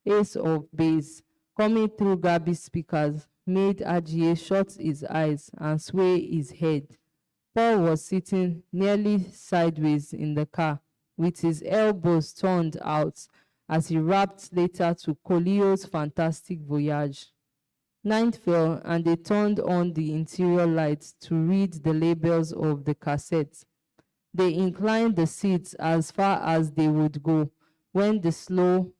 ace of base, coming through Gabi's speakers, made Ajiye shut his eyes and sway his head. Paul was sitting nearly sideways in the car, with his elbows turned out as he rapped later to Colio's Fantastic Voyage. Night fell and they turned on the interior lights to read the labels of the cassettes. They inclined the seats as far as they would go when the slow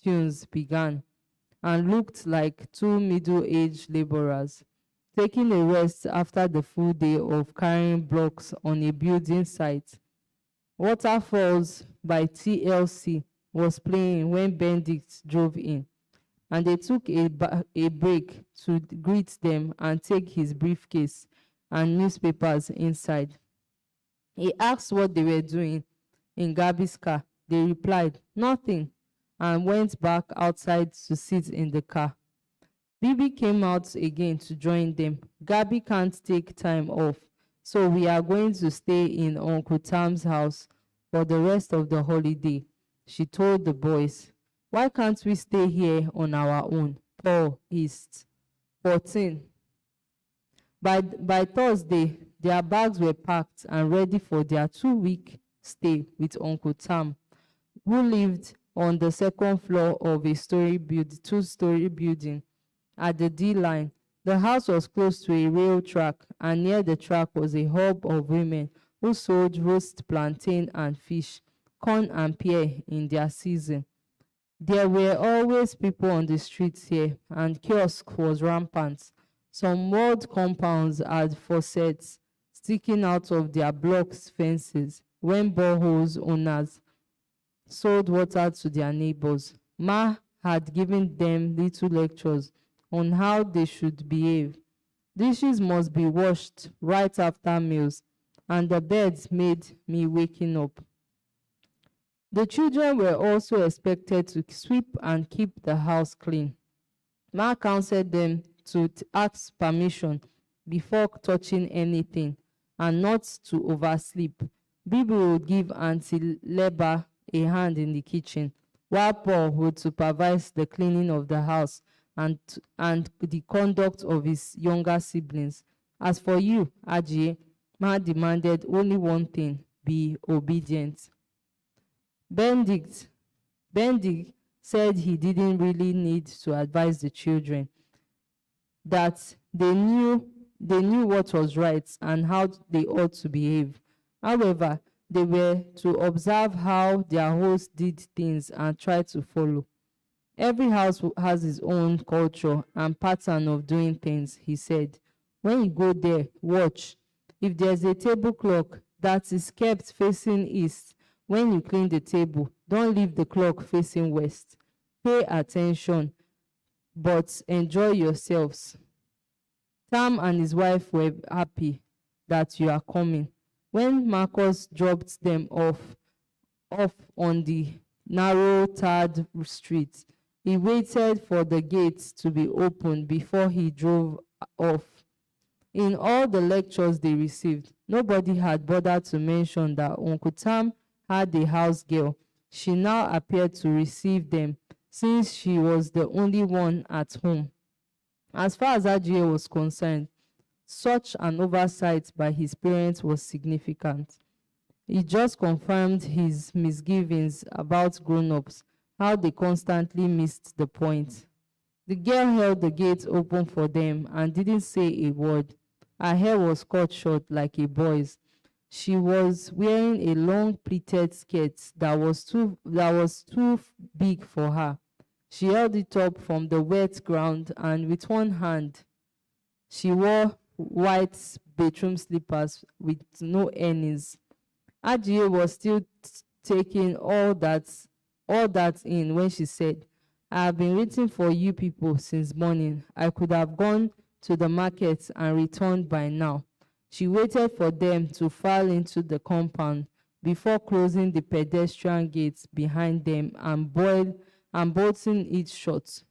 tunes began, and looked like two middle-aged laborers taking a rest after the full day of carrying blocks on a building site. Waterfalls by TLC was playing when Benedict drove in, and they took a break to greet them and take his briefcase and newspapers inside. He asked what they were doing in Gabi's car. They replied, "Nothing," and went back outside to sit in the car. Bibi came out again to join them. "Gabi can't take time off, so we are going to stay in Uncle Tam's house for the rest of the holiday," she told the boys. "Why can't we stay here on our own?" Paul hissed. 14. By Thursday, their bags were packed and ready for their 2-week stay with Uncle Tam, who lived on the second floor of a two-story building at the D-line. The house was close to a rail track, and near the track was a hub of women who sold roast plantain and fish, corn and pear in their season. There were always people on the streets here, and kiosk was rampant. Some walled compounds had faucets sticking out of their blocks' fences when boreholes owners sold water to their neighbors. Ma had given them little lectures on how they should behave. Dishes must be washed right after meals, and the beds made me waking up. The children were also expected to sweep and keep the house clean. Ma counseled them to ask permission before touching anything and not to oversleep. Bibi would give Auntie Leba a hand in the kitchen, while Paul would supervise the cleaning of the house and the conduct of his younger siblings. As for you, Ajiye, Ma demanded only one thing: be obedient. Benedict said he didn't really need to advise the children, that they knew what was right and how they ought to behave. However, they were to observe how their host did things and try to follow. Every house has its own culture and pattern of doing things, he said. When you go there, watch. If there's a table clock that is kept facing east, when you clean the table, don't leave the clock facing west. Pay attention, but enjoy yourselves. Tam and his wife were happy that you are coming. When Marcus dropped them off on the narrow tarred street, he waited for the gates to be opened before he drove off. In all the lectures they received, nobody had bothered to mention that Uncle Tam had a house girl. She now appeared to receive them, since she was the only one at home. As far as Ajiye was concerned, such an oversight by his parents was significant. It just confirmed his misgivings about grown-ups, how they constantly missed the point. The girl held the gate open for them and didn't say a word. Her hair was cut short like a boy's. She was wearing a long pleated skirt that was too big for her. She held it up from the wet ground, and with one hand, she wore white bedroom slippers with no earrings. Ajiye was still taking all that in when she said, "I have been waiting for you people since morning. I could have gone to the market and returned by now." She waited for them to file into the compound before closing the pedestrian gates behind them and bolting it shut.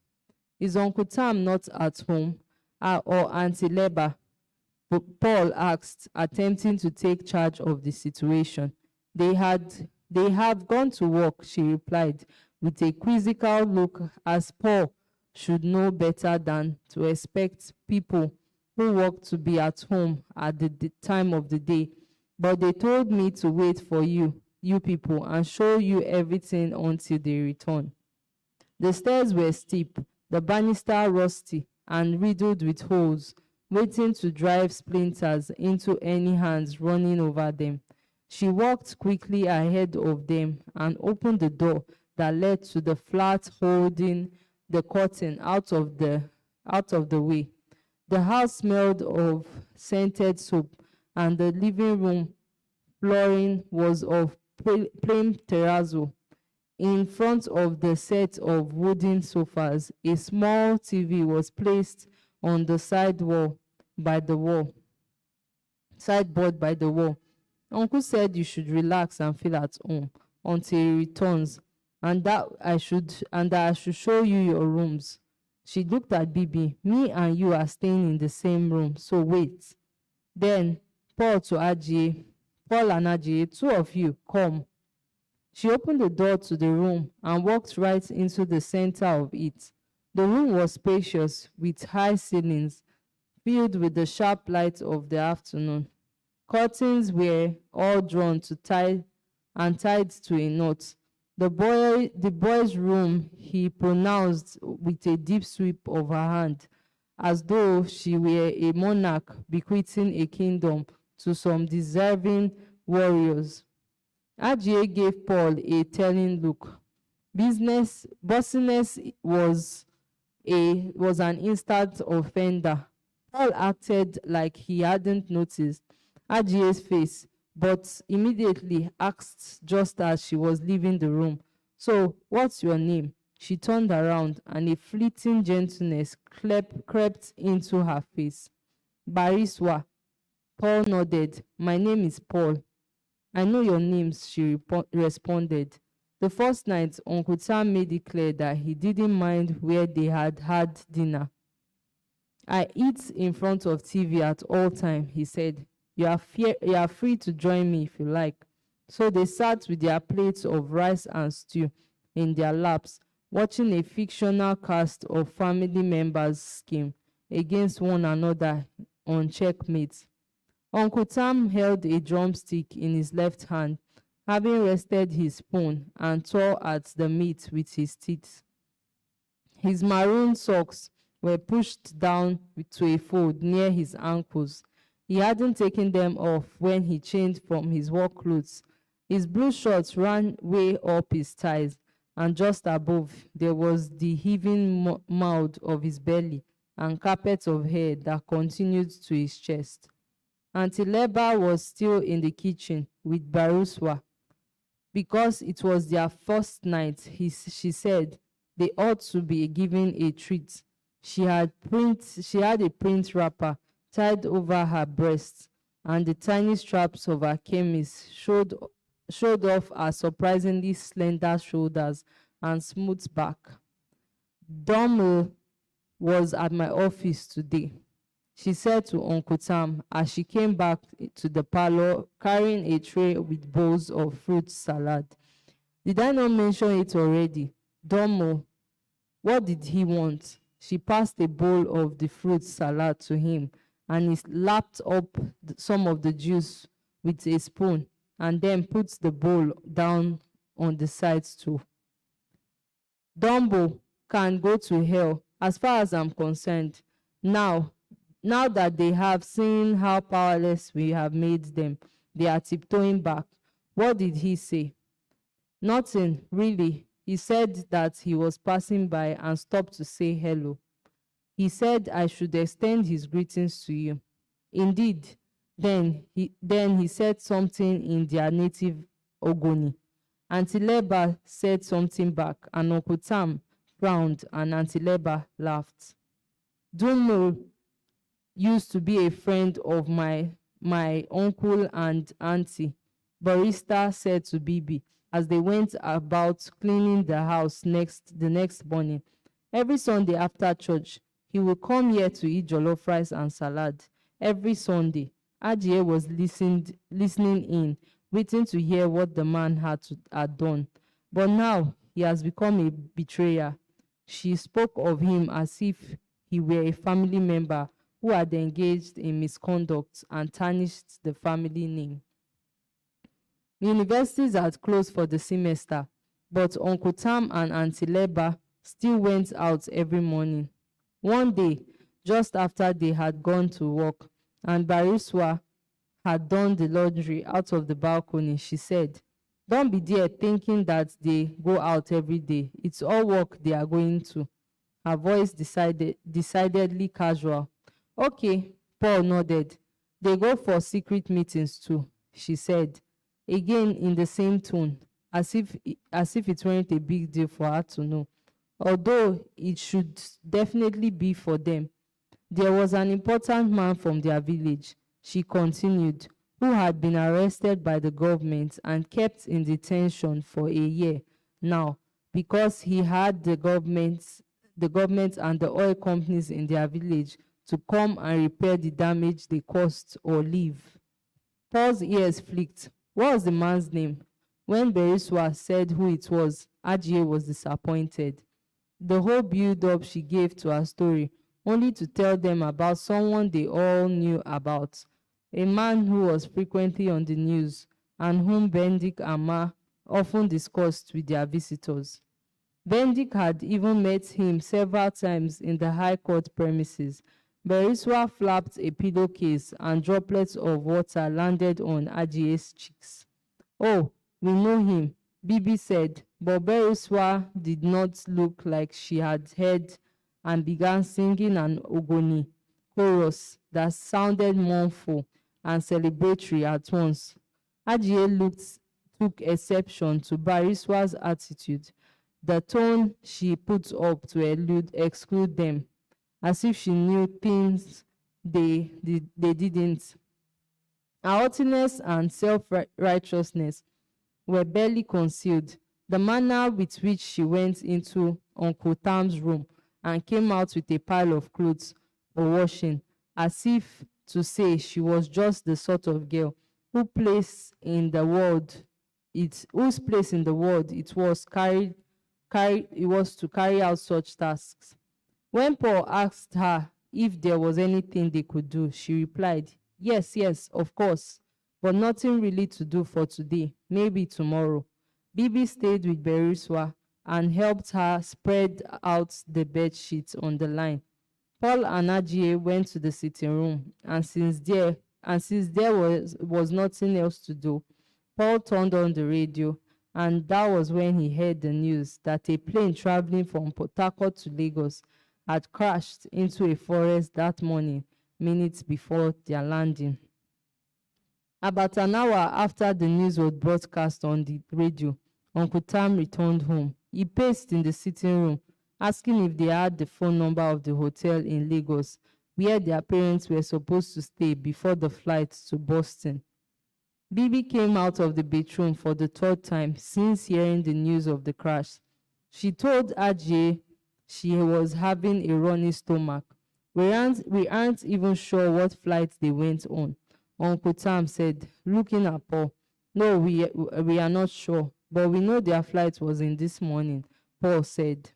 "Is Uncle Tam not at home? Or Auntie Leba?" Paul asked, attempting to take charge of the situation. They have gone to work," she replied. with a quizzical look, as Paul should know better than to expect people who work to be at home at the time of the day. But they told me to wait for you people, and show you everything until they return. The stairs were steep, the banister rusty and riddled with holes, waiting to drive splinters into any hands running over them. She walked quickly ahead of them and opened the door that led to the flat holding the curtain out of the way. The house smelled of scented soap, and the living room flooring was of plain terrazzo. In front of the set of wooden sofas, a small TV was placed on the sideboard by the wall. Uncle said you should relax and feel at home until he returns, and that I should show you your rooms. She looked at Bibi. Me and you are staying in the same room, so wait. Then Paul and Ajie, two of you, come. She opened the door to the room and walked right into the center of it. The room was spacious, with high ceilings, filled with the sharp light of the afternoon. Curtains were all drawn tied to a knot. The boy's room, he pronounced with a deep sweep of her hand, as though she were a monarch bequeathing a kingdom to some deserving warriors. Ajie gave Paul a telling look. Bossiness was an instant offender. Paul acted like he hadn't noticed Ajie's face, but immediately asked just as she was leaving the room, "So, what's your name?" She turned around, and a fleeting gentleness crept into her face. "Bariswa." Paul nodded. "My name is Paul." "I know your names," she responded. The first night, Uncle Sam made it clear that he didn't mind where they had had dinner. "I eat in front of TV at all time," he said. You are free to join me if you like." So they sat with their plates of rice and stew in their laps, watching a fictional cast of family members scheme against one another on checkmate. Uncle Tam held a drumstick in his left hand, having rested his spoon, and tore at the meat with his teeth. His maroon socks were pushed down to a fold near his ankles. He hadn't taken them off when he changed from his work clothes. His blue shorts ran way up his thighs, and just above there was the heaving mound of his belly and carpet of hair that continued to his chest. Auntie Leba was still in the kitchen with Baruswa. Because it was their first night, she said they ought to be given a treat. She had a print wrapper tied over her breast, and the tiny straps of her chemise showed off her surprisingly slender shoulders and smooth back. "Domo was at my office today," she said to Uncle Tam as she came back to the parlor carrying a tray with bowls of fruit salad. "Did I not mention it already? Domo, what did he want?" She passed a bowl of the fruit salad to him, and he lapped up some of the juice with a spoon and then put the bowl down on the side stool. "Dumbo can go to hell as far as I'm concerned. Now that they have seen how powerless we have made them, they are tiptoeing back." "What did he say?" "Nothing, really. He said that he was passing by and stopped to say hello. He said I should extend his greetings to you." "Indeed." Then he said something in their native Ogoni. Auntie Leba said something back, and Uncle Tam frowned, and Auntie Leba laughed. "Dunmo used to be a friend of my uncle and auntie," Barista said to Bibi as they went about cleaning the house the next morning. "Every Sunday after church, he will come here to eat jollof rice and salad. Every Sunday." Ajie was listening in, waiting to hear what the man had done. But now he has become a betrayer. She spoke of him as if he were a family member who had engaged in misconduct and tarnished the family name. Universities had closed for the semester, but Uncle Tam and Auntie Leba still went out every morning. One day, just after they had gone to work and Bariswa had done the laundry out of the balcony, she said, "Don't be there thinking that they go out every day. It's all work they are going to." Her voice decidedly casual. "Okay," Paul nodded. "They go for secret meetings too," she said, again in the same tone, as if it weren't a big deal for her to know, although it should definitely be for them. "There was an important man from their village," she continued, "who had been arrested by the government and kept in detention for a year now because he had the government and the oil companies in their village to come and repair the damage they caused or leave." Paul's ears flicked. What was the man's name? When Beriswa said who it was, Ajie was disappointed. The whole build-up she gave to her story, only to tell them about someone they all knew about, a man who was frequently on the news and whom Bendik and Ma often discussed with their visitors. Bendik had even met him several times in the High Court premises. Beriswa flapped a pillowcase and droplets of water landed on Ajie's cheeks. "Oh, we know him," Bibi said, but Beriswa did not look like she had heard and began singing an Ogoni chorus that sounded mournful and celebratory at once. Ajie took exception to Beriswa's attitude, the tone she put up to exclude them, as if she knew things they didn't. Her haughtiness and self-righteousness were barely concealed. The manner with which she went into Uncle Tam's room and came out with a pile of clothes for washing, as if to say she was just the sort of girl whose place in the world it was to carry out such tasks. When Paul asked her if there was anything they could do, she replied, yes, of course, but nothing really to do for today, maybe tomorrow." Bibi stayed with Beriswa and helped her spread out the bed sheets on the line. Paul and Ajie went to the sitting room, and since there was nothing else to do, Paul turned on the radio, and that was when he heard the news that a plane traveling from Port Harcourt to Lagos had crashed into a forest that morning, minutes before their landing. About an hour after the news was broadcast on the radio, Uncle Tam returned home. He paced in the sitting room, asking if they had the phone number of the hotel in Lagos where their parents were supposed to stay before the flight to Boston. Bibi came out of the bedroom for the third time since hearing the news of the crash. She told Ajie she was having a runny stomach. We aren't even sure what flight they went on," Uncle Tam said, looking at Paul. "No, we are not sure, but we know their flight was in this morning," Paul said.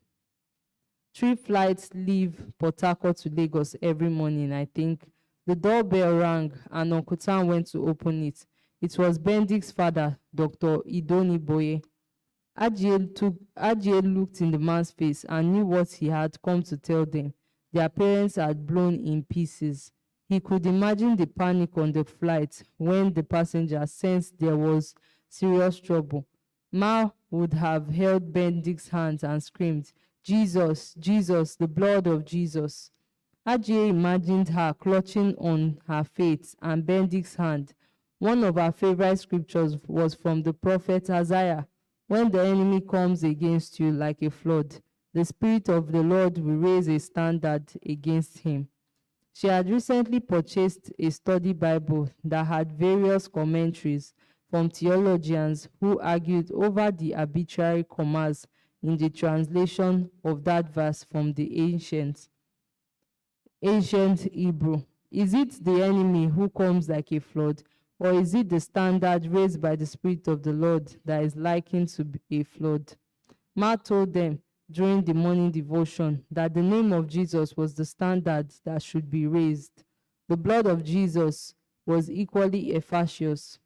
3 flights leave Port Harcourt to Lagos every morning, I think." The doorbell rang and Uncle Tam went to open it. It was Bendik's father, Dr. Idoni Boye. Ajie looked in the man's face and knew what he had come to tell them. Their parents had blown in pieces. He could imagine the panic on the flight when the passengers sensed there was serious trouble. Ma would have held Bendik's hands and screamed, "Jesus, Jesus, the blood of Jesus." Ajie imagined her clutching on her faith and Bendik's hand. One of her favorite scriptures was from the prophet Isaiah. "When the enemy comes against you like a flood, the Spirit of the Lord will raise a standard against him." She had recently purchased a study Bible that had various commentaries from theologians who argued over the arbitrary commas in the translation of that verse from the ancient Hebrew. Is it the enemy who comes like a flood, or is it the standard raised by the Spirit of the Lord that is likened to a flood? Ma told them during the morning devotion that the name of Jesus was the standard that should be raised. The blood of Jesus was equally efficacious.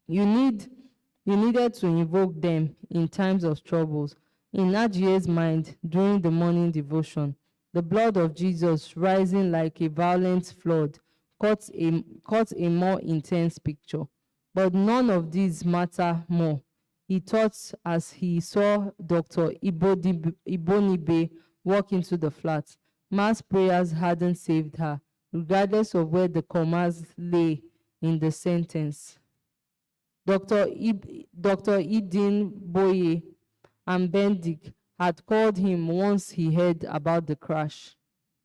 You needed to invoke them in times of troubles. In Ajie's mind, during the morning devotion, the blood of Jesus rising like a violent flood caught a more intense picture. But none of these matter more. He thought as he saw Dr. Ibonibe walk into the flat. Mass prayers hadn't saved her, regardless of where the commas lay in the sentence. Dr. Idin Boye and Bendik had called him once he heard about the crash.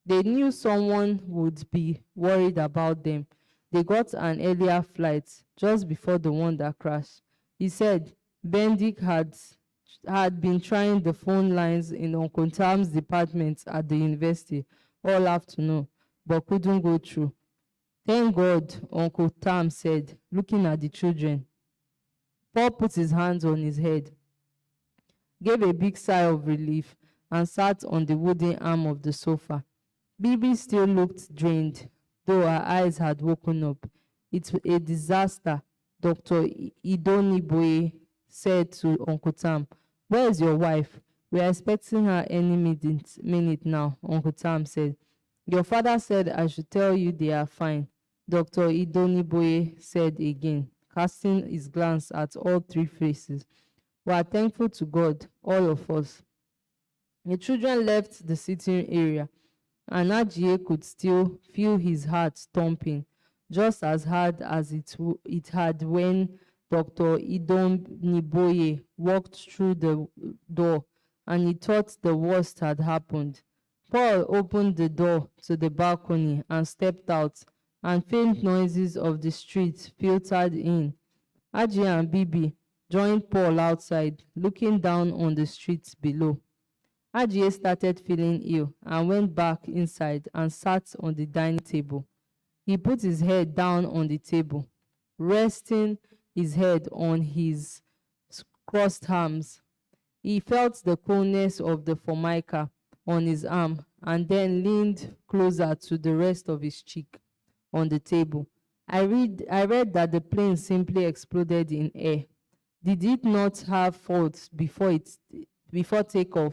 They knew someone would be worried about them. They got an earlier flight just before the one that crashed. He said Bendik had been trying the phone lines in Uncle Tam's department at the university all afternoon, but couldn't go through. Thank God, Uncle Tam said, looking at the children. Paul put his hands on his head, gave a big sigh of relief, and sat on the wooden arm of the sofa. Bibi still looked drained, though her eyes had woken up. It's a disaster, Dr. Idoniboye said to Uncle Tam. Where is your wife? We are expecting her any minute now, Uncle Tam said. Your father said I should tell you they are fine, Dr. Idoniboye said again, casting his glance at all three faces. We are thankful to God, all of us. The children left the sitting area, and Ajie could still feel his heart thumping, just as hard as it had when Dr. Idoniboye walked through the door, and he thought the worst had happened. Paul opened the door to the balcony and stepped out, and faint noises of the street filtered in. Ajie and Bibi joined Paul outside, looking down on the streets below. Ajie started feeling ill and went back inside and sat on the dining table. He put his head down on the table, resting his head on his crossed arms. He felt the coolness of the formica on his arm and then leaned closer to the rest of his cheek on the table. I read that the plane simply exploded in air. Did it not have faults before takeoff?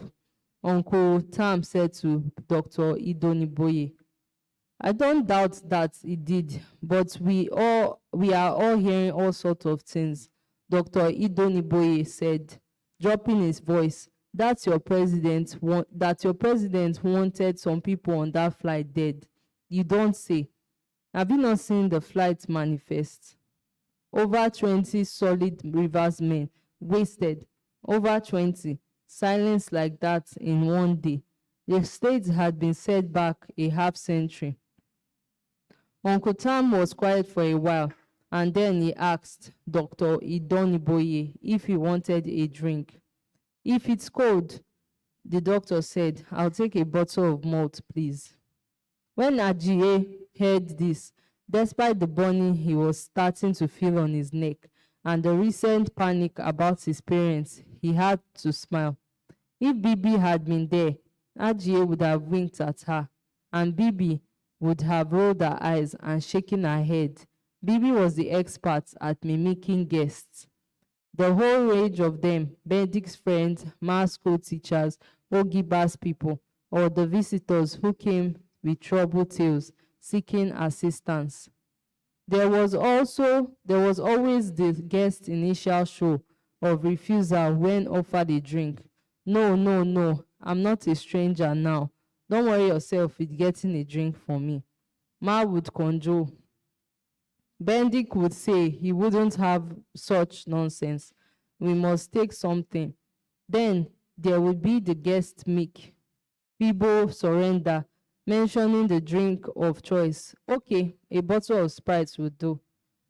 Uncle Tam said to Dr. Idoniboye. I don't doubt that it did, but we are all hearing all sorts of things, Dr. Idoniboye said, dropping his voice. That your president wanted some people on that flight dead. You don't say. Have you not seen the flight manifest? Over 20 solid Rivers men wasted. Over 20. Silence like that in one day. The state had been set back a half century. Uncle Tam was quiet for a while, and then he asked Dr. Idoniboye if he wanted a drink. If it's cold, the doctor said, I'll take a bottle of malt, please. When Ajie heard this, despite the burning he was starting to feel on his neck and the recent panic about his parents, he had to smile. If Bibi had been there, Ajie would have winked at her, and Bibi would have rolled her eyes and shaken her head. Bibi was the expert at mimicking guests. The whole range of them, Bendik's friends, mass school teachers, Ogiba's people, or the visitors who came with troubled tales, seeking assistance. There was always the guest's initial show of refusal when offered a drink. No, I'm not a stranger now. Don't worry yourself with getting a drink for me. Ma would conjure. Bendik would say he wouldn't have such nonsense. We must take something. Then there would be the guest meek. People surrender, mentioning the drink of choice. Okay, a bottle of Sprite would do.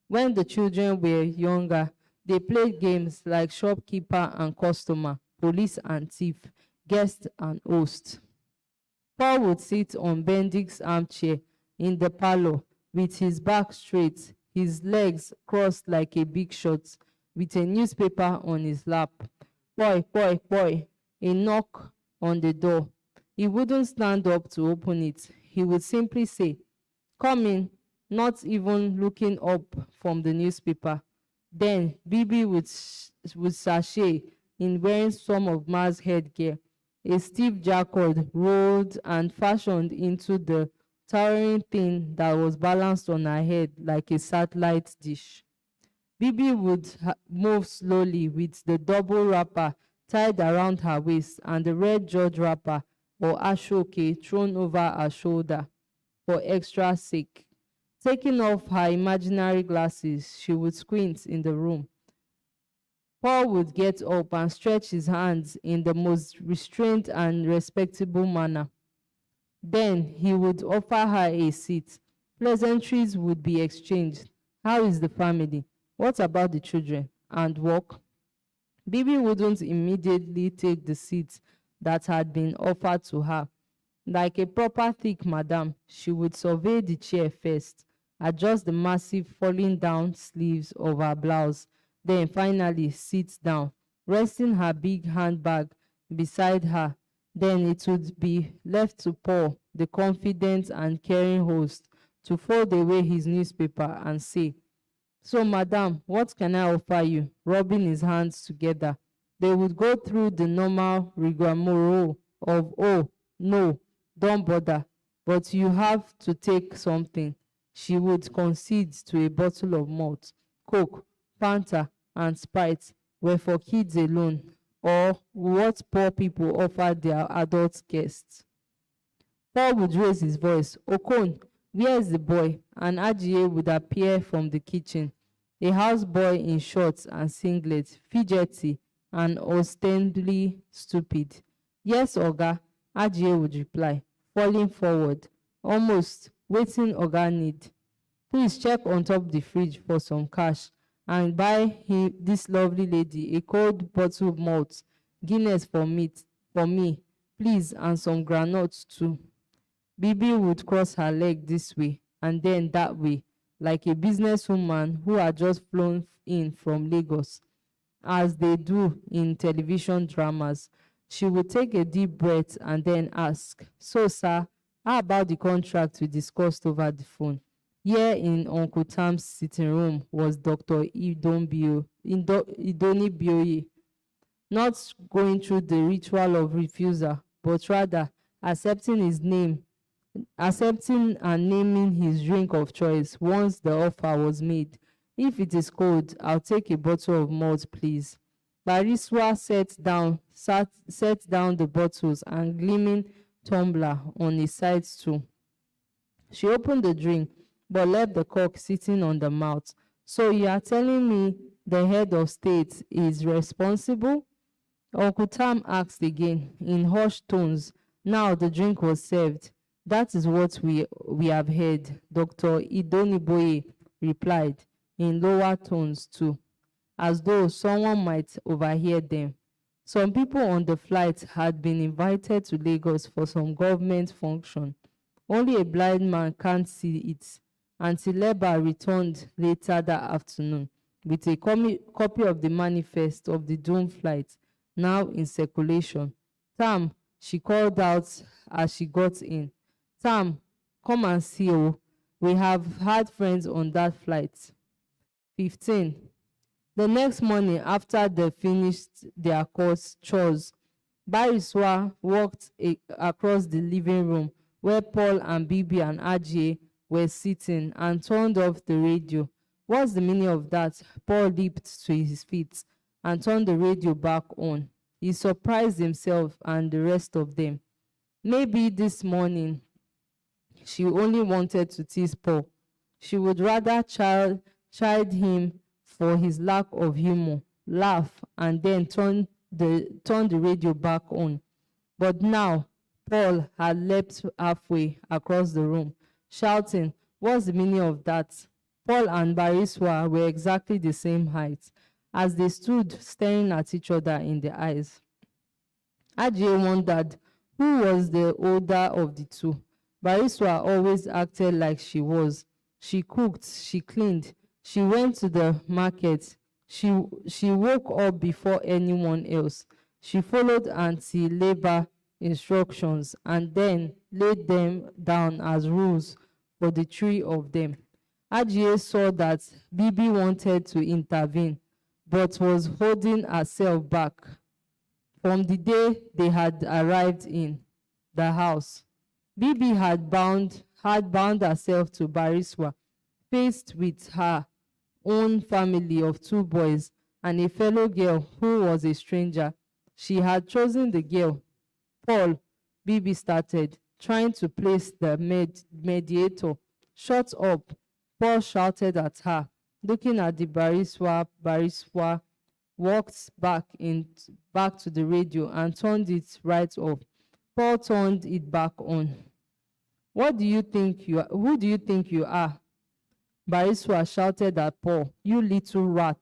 When the children were younger, they played games like shopkeeper and customer, police and thief, guest and host. Paul would sit on Bendik's armchair in the parlor with his back straight, his legs crossed like a big shot, with a newspaper on his lap. Boy, boy, boy. A knock on the door. He wouldn't stand up to open it. He would simply say, "Come in," not even looking up from the newspaper. Then Bibi would sashay in wearing some of Ma's headgear, a stiff jacket rolled and fashioned into the towering thing that was balanced on her head like a satellite dish. Bibi would move slowly with the double wrapper tied around her waist and the red George wrapper or ashoke thrown over her shoulder for extra sake. Taking off her imaginary glasses, she would squint in the room. Paul would get up and stretch his hands in the most restrained and respectable manner. Then he would offer her a seat. Pleasantries would be exchanged. How is the family? What about the children? And work? Bibi wouldn't immediately take the seat that had been offered to her. Like a proper thick madam, she would survey the chair first, adjust the massive falling down sleeves of her blouse, then finally sit down, resting her big handbag beside her. Then it would be left to Paul, the confident and caring host, to fold away his newspaper and say, "So, madam, what can I offer you?" Rubbing his hands together. They would go through the normal rigmarole of, "Oh, no, don't bother, but you have to take something." She would concede to a bottle of malt. Coke, Fanta, and Sprite were for kids alone, or what poor people offered their adult guests. Paul would raise his voice, "Okon, where is the boy?" And Ajiye would appear from the kitchen, a houseboy in shorts and singlet, fidgety and ostensibly stupid. "Yes, Oga," Ajiye would reply, falling forward, almost waiting Oga need. "Please check on top the fridge for some cash and buy this lovely lady a cold bottle of malt, Guinness for me, please, and some granuts too." Bibi would cross her leg this way and then that way, like a businesswoman who had just flown in from Lagos, as they do in television dramas. She would take a deep breath and then ask, "So, sir, how about the contract we discussed over the phone?" Here in Uncle Tam's sitting room was Dr. Idoni Bioye, not going through the ritual of refusal, but rather accepting and naming his drink of choice once the offer was made. "If it is cold, I'll take a bottle of malt, please." Bariswa set down the bottles and gleaming tumbler on a side stool. She opened the drink, but left the cork sitting on the mouth. "So you are telling me the head of state is responsible?" Uncle Tam asked again, in hushed tones. Now the drink was served. "That is what we have heard," Dr. Idoniboye replied, in lower tones too, as though someone might overhear them. Some people on the flight had been invited to Lagos for some government function. Only a blind man can't see it. Auntie Leba returned later that afternoon with a copy of the manifest of the doomed flight, now in circulation. "Tam," she called out as she got in. "Tam, come and see. Oh, we have had friends on that flight." 15. The next morning, after they finished their chores, Bariswa walked across the living room where Paul and Bibi and Ajiye were sitting and turned off the radio. "What's the meaning of that?" Paul leaped to his feet and turned the radio back on. He surprised himself and the rest of them. Maybe this morning she only wanted to tease Paul. She would rather chide him for his lack of humor, laugh, and then turn the radio back on. But now Paul had leapt halfway across the room, shouting, "What's the meaning of that?" Paul and Bariswa were exactly the same height, as they stood staring at each other in the eyes. Ajiye wondered who was the older of the two. Bariswa always acted like she was. She cooked, she cleaned, she went to the market, She woke up before anyone else. She followed Auntie Labor instructions and then laid them down as rules for the three of them. Ajie saw that Bibi wanted to intervene, but was holding herself back. From the day they had arrived in the house, Bibi had bound herself to Bariswa, faced with her own family of two boys and a fellow girl who was a stranger. She had chosen the girl. Paul, Bibi started, trying to place the mediator. Shut up, Paul shouted at her. Looking at the Bariswa walked back to the radio and turned it right off. Paul turned it back on. What do you think you are? Who do you think you are? Bariswa shouted at Paul. You little rat.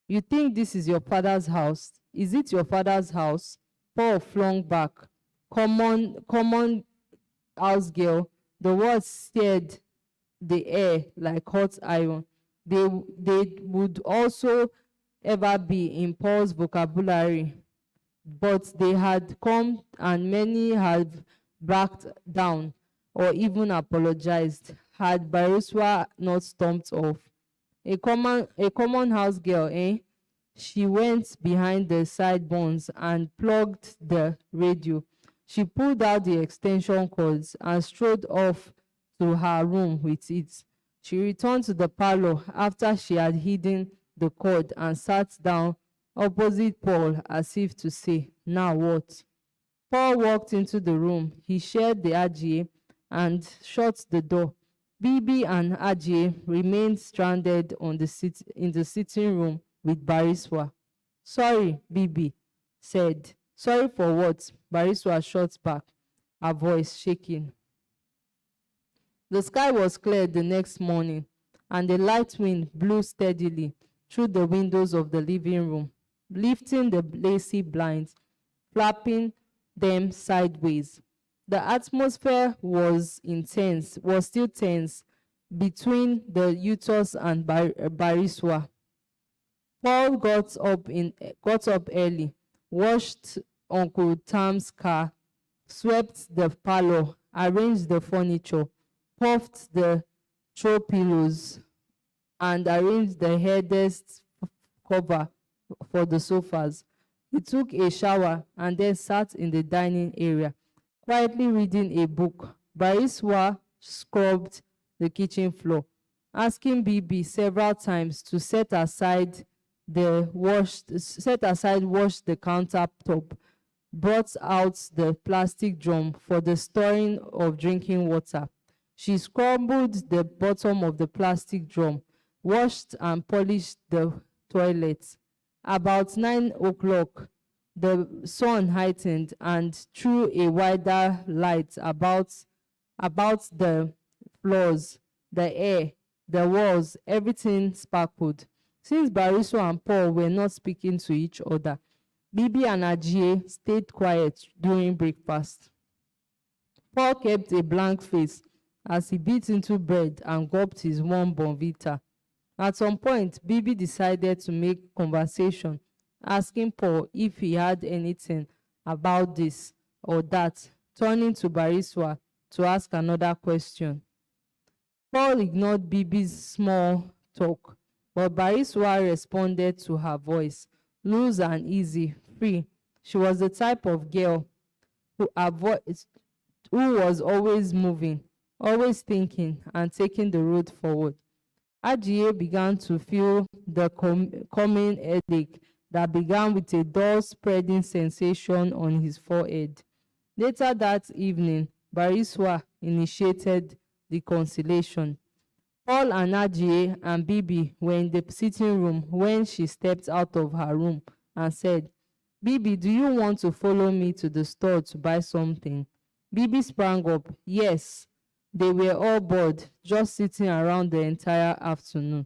You think this is your father's house? Is it your father's house? Paul flung back. Common house girl. The words stirred the air like hot iron. They would also ever be in Paul's vocabulary, but they had come and many had backed down or even apologized had Bariswa not stomped off. A common house girl, eh? She went behind the sideburns and plugged the radio. She pulled out the extension cords and strode off to her room with it. She returned to the parlor after she had hidden the cord and sat down opposite Paul as if to say, now what? Paul walked into the room. He shared the Ajie and shut the door. Bibi and Ajie remained stranded in the sitting room with Bariswa. Sorry, Bibi said. Sorry for what? Bariswa shot back, her voice shaking. The sky was clear the next morning, and the light wind blew steadily through the windows of the living room, lifting the lacy blinds, flapping them sideways. The atmosphere was still tense between the Utos and Bariswa. Paul got up early, washed Uncle Tam's car, swept the parlor, arranged the furniture, puffed the throw pillows, and arranged the headrest cover for the sofas. He took a shower and then sat in the dining area, quietly reading a book. Bariswa scrubbed the kitchen floor, asking Bibi several times to set aside wash the countertop, brought out the plastic drum for the storing of drinking water. She scrumbled the bottom of the plastic drum, washed and polished the toilet. About 9 o'clock, the sun heightened and threw a wider light about the floors, the air, the walls. Everything sparkled. Since Bariswa and Paul were not speaking to each other, Bibi and Ajie stayed quiet during breakfast. Paul kept a blank face as he bit into bread and gulped his warm Bonvita. At some point, Bibi decided to make conversation, asking Paul if he had anything about this or that, turning to Bariswa to ask another question. Paul ignored Bibi's small talk, but Bariswa responded to her voice, loose and easy, free. She was the type of girl who was always moving, always thinking and taking the road forward. Ajie began to feel the coming headache that began with a dull spreading sensation on his forehead. Later that evening, Bariswa initiated the conciliation. Paul and Ajie and Bibi were in the sitting room when she stepped out of her room and said, Bibi, do you want to follow me to the store to buy something? Bibi sprang up. Yes. They were all bored, just sitting around the entire afternoon.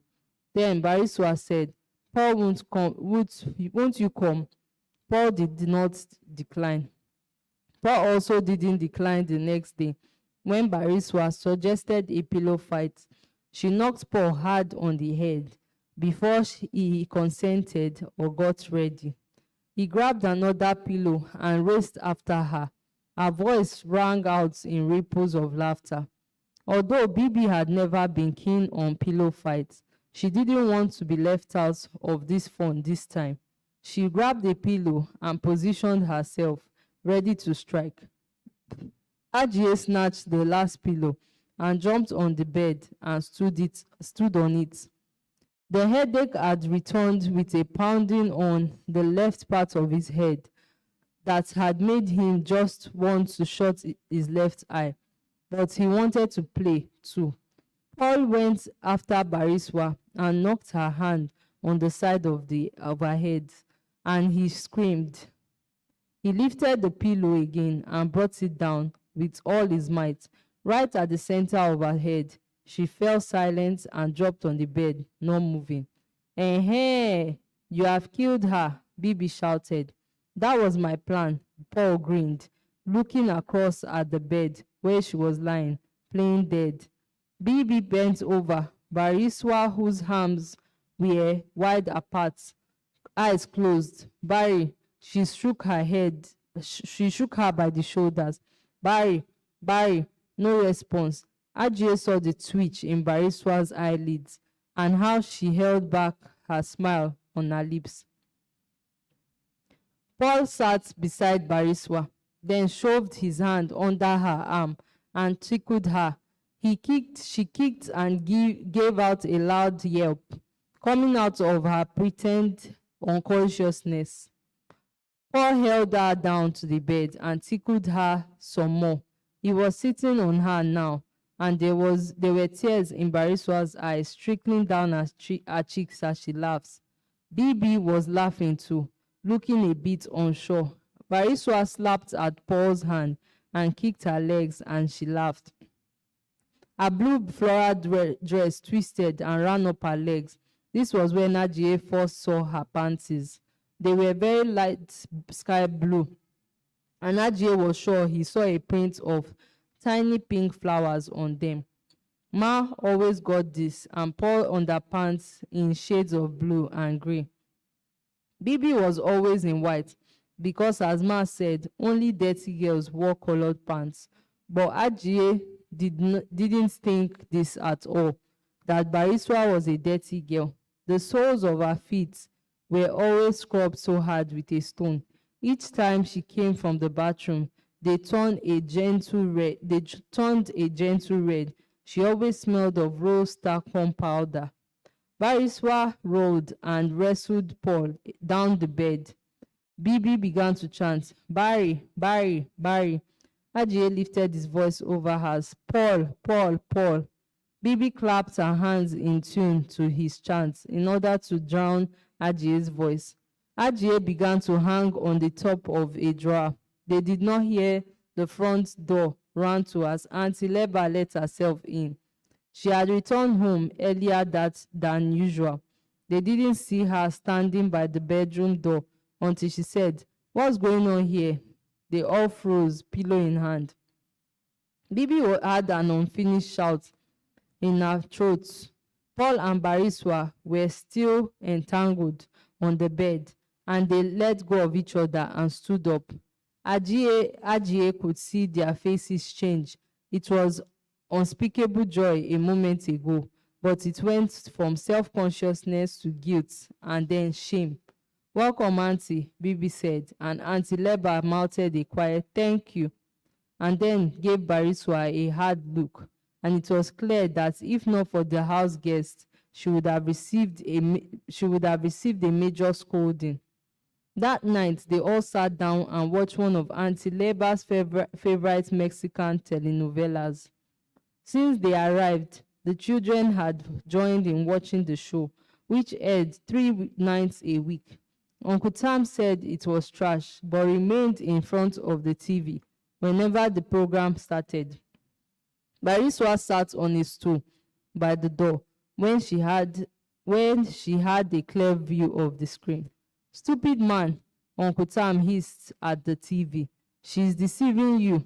Then Bariswa said, Paul won't you come? Paul did not decline. Paul also didn't decline the next day when Bariswa suggested a pillow fight. She knocked Paul hard on the head. before he consented or got ready. He grabbed another pillow and raced after her. Her voice rang out in ripples of laughter. Although Bibi had never been keen on pillow fights, she didn't want to be left out of this fun this time. She grabbed a pillow and positioned herself, ready to strike. Ajie snatched the last pillow and jumped on the bed and stood on it. The headache had returned with a pounding on the left part of his head that had made him just want to shut his left eye. But he wanted to play too. Paul went after Bariswa and knocked her hand on the side of her head, and he screamed. He lifted the pillow again and brought it down with all his might, right at the center of her head. She fell silent and dropped on the bed, not moving. "Eh, you have killed her," Bibi shouted. "That was my plan," Paul grinned, looking across at the bed where she was lying, playing dead. Bibi bent over Bariswa, whose arms were wide apart, eyes closed. "Barry," she shook her head. She shook her by the shoulders. "Barry, Barry," no response. Ajie saw the twitch in Bariswa's eyelids and how she held back her smile on her lips. Paul sat beside Bariswa, then shoved his hand under her arm and tickled her. She kicked and gave out a loud yelp, coming out of her pretend unconsciousness. Paul held her down to the bed and tickled her some more. He was sitting on her now, and there were tears in Bariswa's eyes trickling down her cheeks as she laughs. Bibi was laughing too, looking a bit unsure. Bariswa slapped at Paul's hand and kicked her legs, and she laughed. Her blue floral dress twisted and ran up her legs. This was when Ajie first saw her panties. They were very light sky blue, and Ajie was sure he saw a print of tiny pink flowers on them. Ma always got this, and Paul underpants in shades of blue and grey. Bibi was always in white, because as Ma said, only dirty girls wore colored pants. But Ajie didn't think this at all, that Bariswa was a dirty girl. The soles of her feet were always scrubbed so hard with a stone. Each time she came from the bathroom, they turned a gentle red. She always smelled of rose talcum powder. Bariswa rolled and wrestled Paul down the bed. Bibi began to chant, "Barry, Barry, Barry." Ajie lifted his voice over hers, "Paul, Paul, Paul." Bibi clapped her hands in tune to his chant in order to drown Ajie's voice. Ajie began to hang on the top of a drawer. They did not hear the front door run to as Auntie Leba let herself in. She had returned home earlier than usual. They didn't see her standing by the bedroom door until she said, "What's going on here?" They all froze, pillow in hand. Bibi had an unfinished shout in her throat. Paul and Bariswa were still entangled on the bed, and they let go of each other and stood up. Ajie could see their faces change. It was unspeakable joy a moment ago, but it went from self-consciousness to guilt and then shame. "Welcome, Auntie," Bibi said, and Auntie Leba mouthed a quiet "thank you," and then gave Bariswa a hard look, and it was clear that if not for the house guest, she would have received a major scolding. That night, they all sat down and watched one of Auntie Leba's favorite Mexican telenovelas. Since they arrived, the children had joined in watching the show, which aired 3 nights a week. Uncle Tam said it was trash, but remained in front of the TV whenever the program started. Bariswa sat on a stool by the door when she had a clear view of the screen. "Stupid man," Uncle Tam hissed at the TV. "She's deceiving you."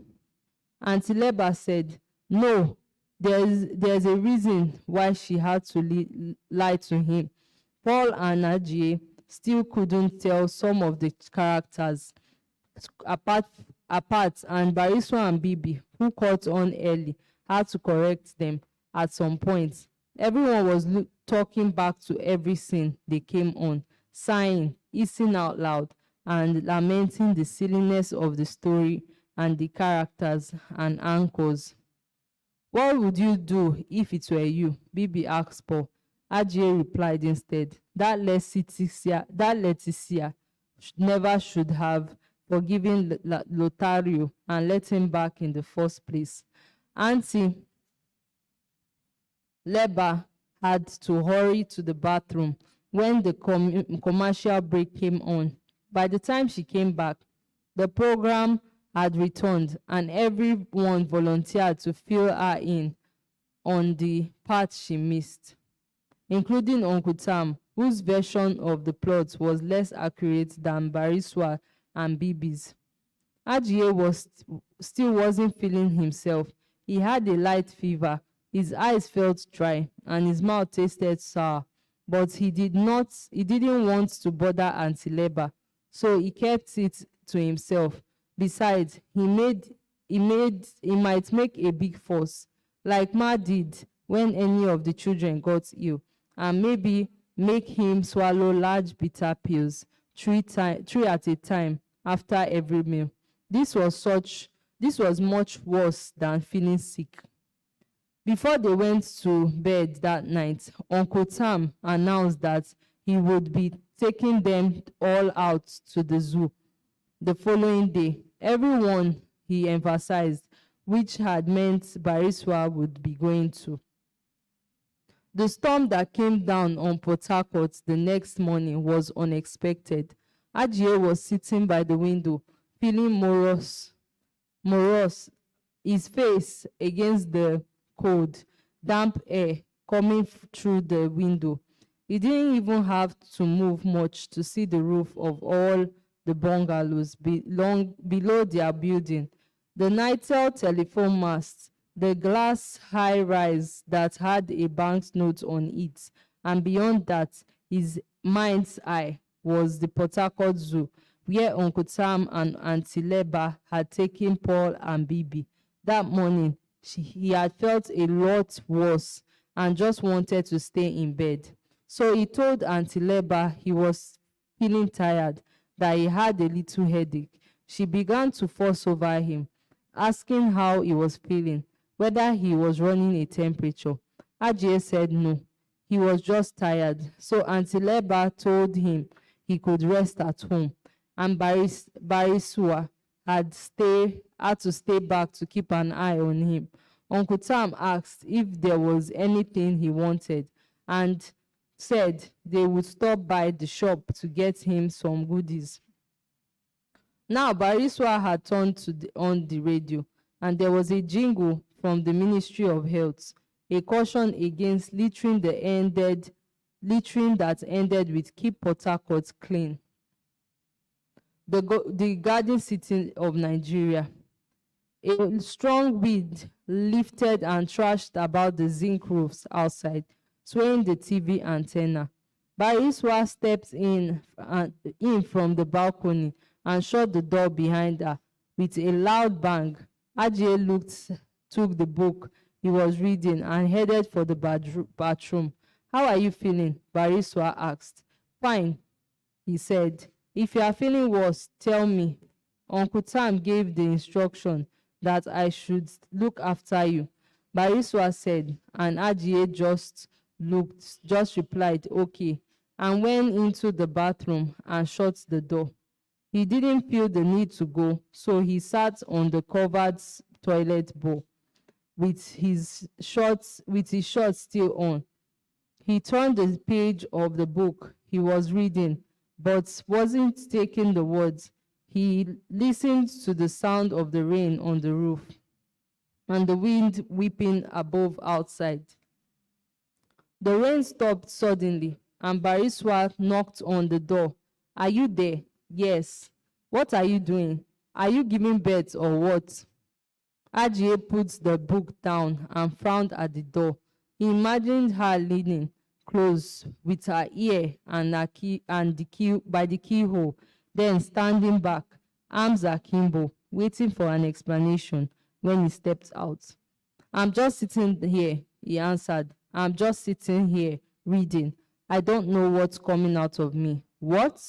Auntie Leba said, "No, there's a reason why she had to lie to him. Paul and Ajie still couldn't tell some of the characters apart, and Bariswa and Bibi, who caught on early, had to correct them at some point. Everyone was talking back to every scene they came on, sighing, hissing out loud, and lamenting the silliness of the story and the characters and anchors. What would you do if it were you? Bibi asked Paul. Ajie replied instead, that Leticia never should have forgiven Lothario and let him back in the first place. Auntie Leba had to hurry to the bathroom when the commercial break came on. By the time she came back, the program had returned and everyone volunteered to fill her in on the part she missed, including Uncle Tam, whose version of the plot was less accurate than Bariswa and Bibi's. Ajie still wasn't feeling himself. He had a light fever, his eyes felt dry, and his mouth tasted sour. But he didn't want to bother Auntie Leba, so he kept it to himself. Besides, he might make a big fuss, like Ma did when any of the children got ill, and maybe make him swallow large bitter pills, three at a time after every meal. This was much worse than feeling sick. Before they went to bed that night, Uncle Tam announced that he would be taking them all out to the zoo the following day. Everyone, he emphasized, which had meant Bariswa would be going to. The storm that came down on Port Harcourt the next morning was unexpected. Ajie was sitting by the window, feeling morose, his face against the cold, damp air coming through the window. He didn't even have to move much to see the roof of all the bungalows below their building, the Nitel telephone mast, the glass high-rise that had a banknote on it, and beyond that, his mind's eye was the Port Harcourt Zoo, where Uncle Tam and Auntie Leba had taken Paul and Bibi. That morning, he had felt a lot worse and just wanted to stay in bed. So he told Auntie Leba he was feeling tired, that he had a little headache. She began to fuss over him, asking how he was feeling, whether he was running a temperature. Ajie said no, he was just tired. So Auntie Leba told him he could rest at home, and Bariswa had to stay back to keep an eye on him. Uncle Tam asked if there was anything he wanted and said they would stop by the shop to get him some goodies. Now Bariswa had turned on the radio, and there was a jingle from the Ministry of Health, a caution against littering that ended with Keep Port Harcourt Clean. The Garden City of Nigeria. A strong wind lifted and thrashed about the zinc roofs outside, swaying the TV antenna. Bariswa stepped in from the balcony and shut the door behind her with a loud bang. Ajie took the book he was reading and headed for the bathroom. How are you feeling? Bariswa asked. Fine, he said. If you are feeling worse, tell me. Uncle Tam gave the instruction that I should look after you, Bariswa said, and Ajie just replied, okay, and went into the bathroom and shut the door. He didn't feel the need to go, so he sat on the covered toilet bowl with his shorts still on. He turned the page of the book he was reading, but wasn't taking the words. He listened to the sound of the rain on the roof and the wind whipping above outside. The rain stopped suddenly, and Bariswa knocked on the door. Are you there? Yes. What are you doing? Are you giving birth or what? Ajie put the book down and frowned at the door. He imagined her leaning, close with her ear and by the keyhole, then standing back, arms akimbo, waiting for an explanation when he stepped out. I'm just sitting here, he answered. I'm just sitting here, reading. I don't know what's coming out of me. What?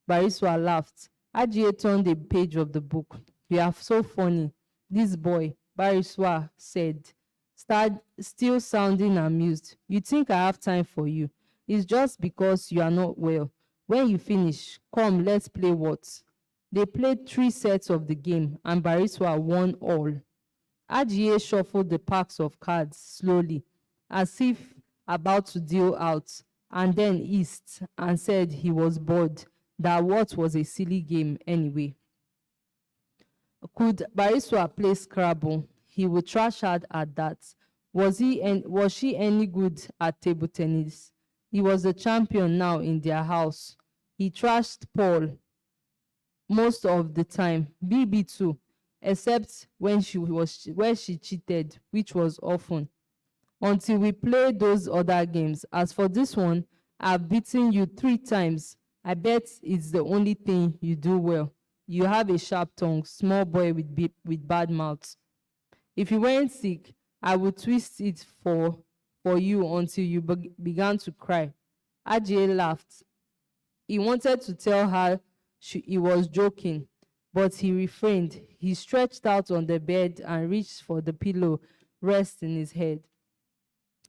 Bariswa laughed. Ajie turned a page of the book. You are so funny. This boy, Bariswa said, still sounding amused. You think I have time for you. It's just because you are not well. When you finish, come, let's play what? They played 3 sets of the game, and Bariswa won all. Ajie shuffled the packs of cards slowly, as if about to deal out, and then eased and said he was bored, that what was a silly game anyway. Could Bariswa play Scrabble? He would trash out at that. Was she any good at table tennis? He was the champion now in their house. He trashed Paul most of the time, BB too, except when she cheated, which was often. Until we play those other games. As for this one, I've beaten you 3 times. I bet it's the only thing you do well. You have a sharp tongue, small boy with bad mouth. If you weren't sick, I would twist it for you until you began to cry. Ajie laughed. He wanted to tell her he was joking, but he refrained. He stretched out on the bed and reached for the pillow resting his head.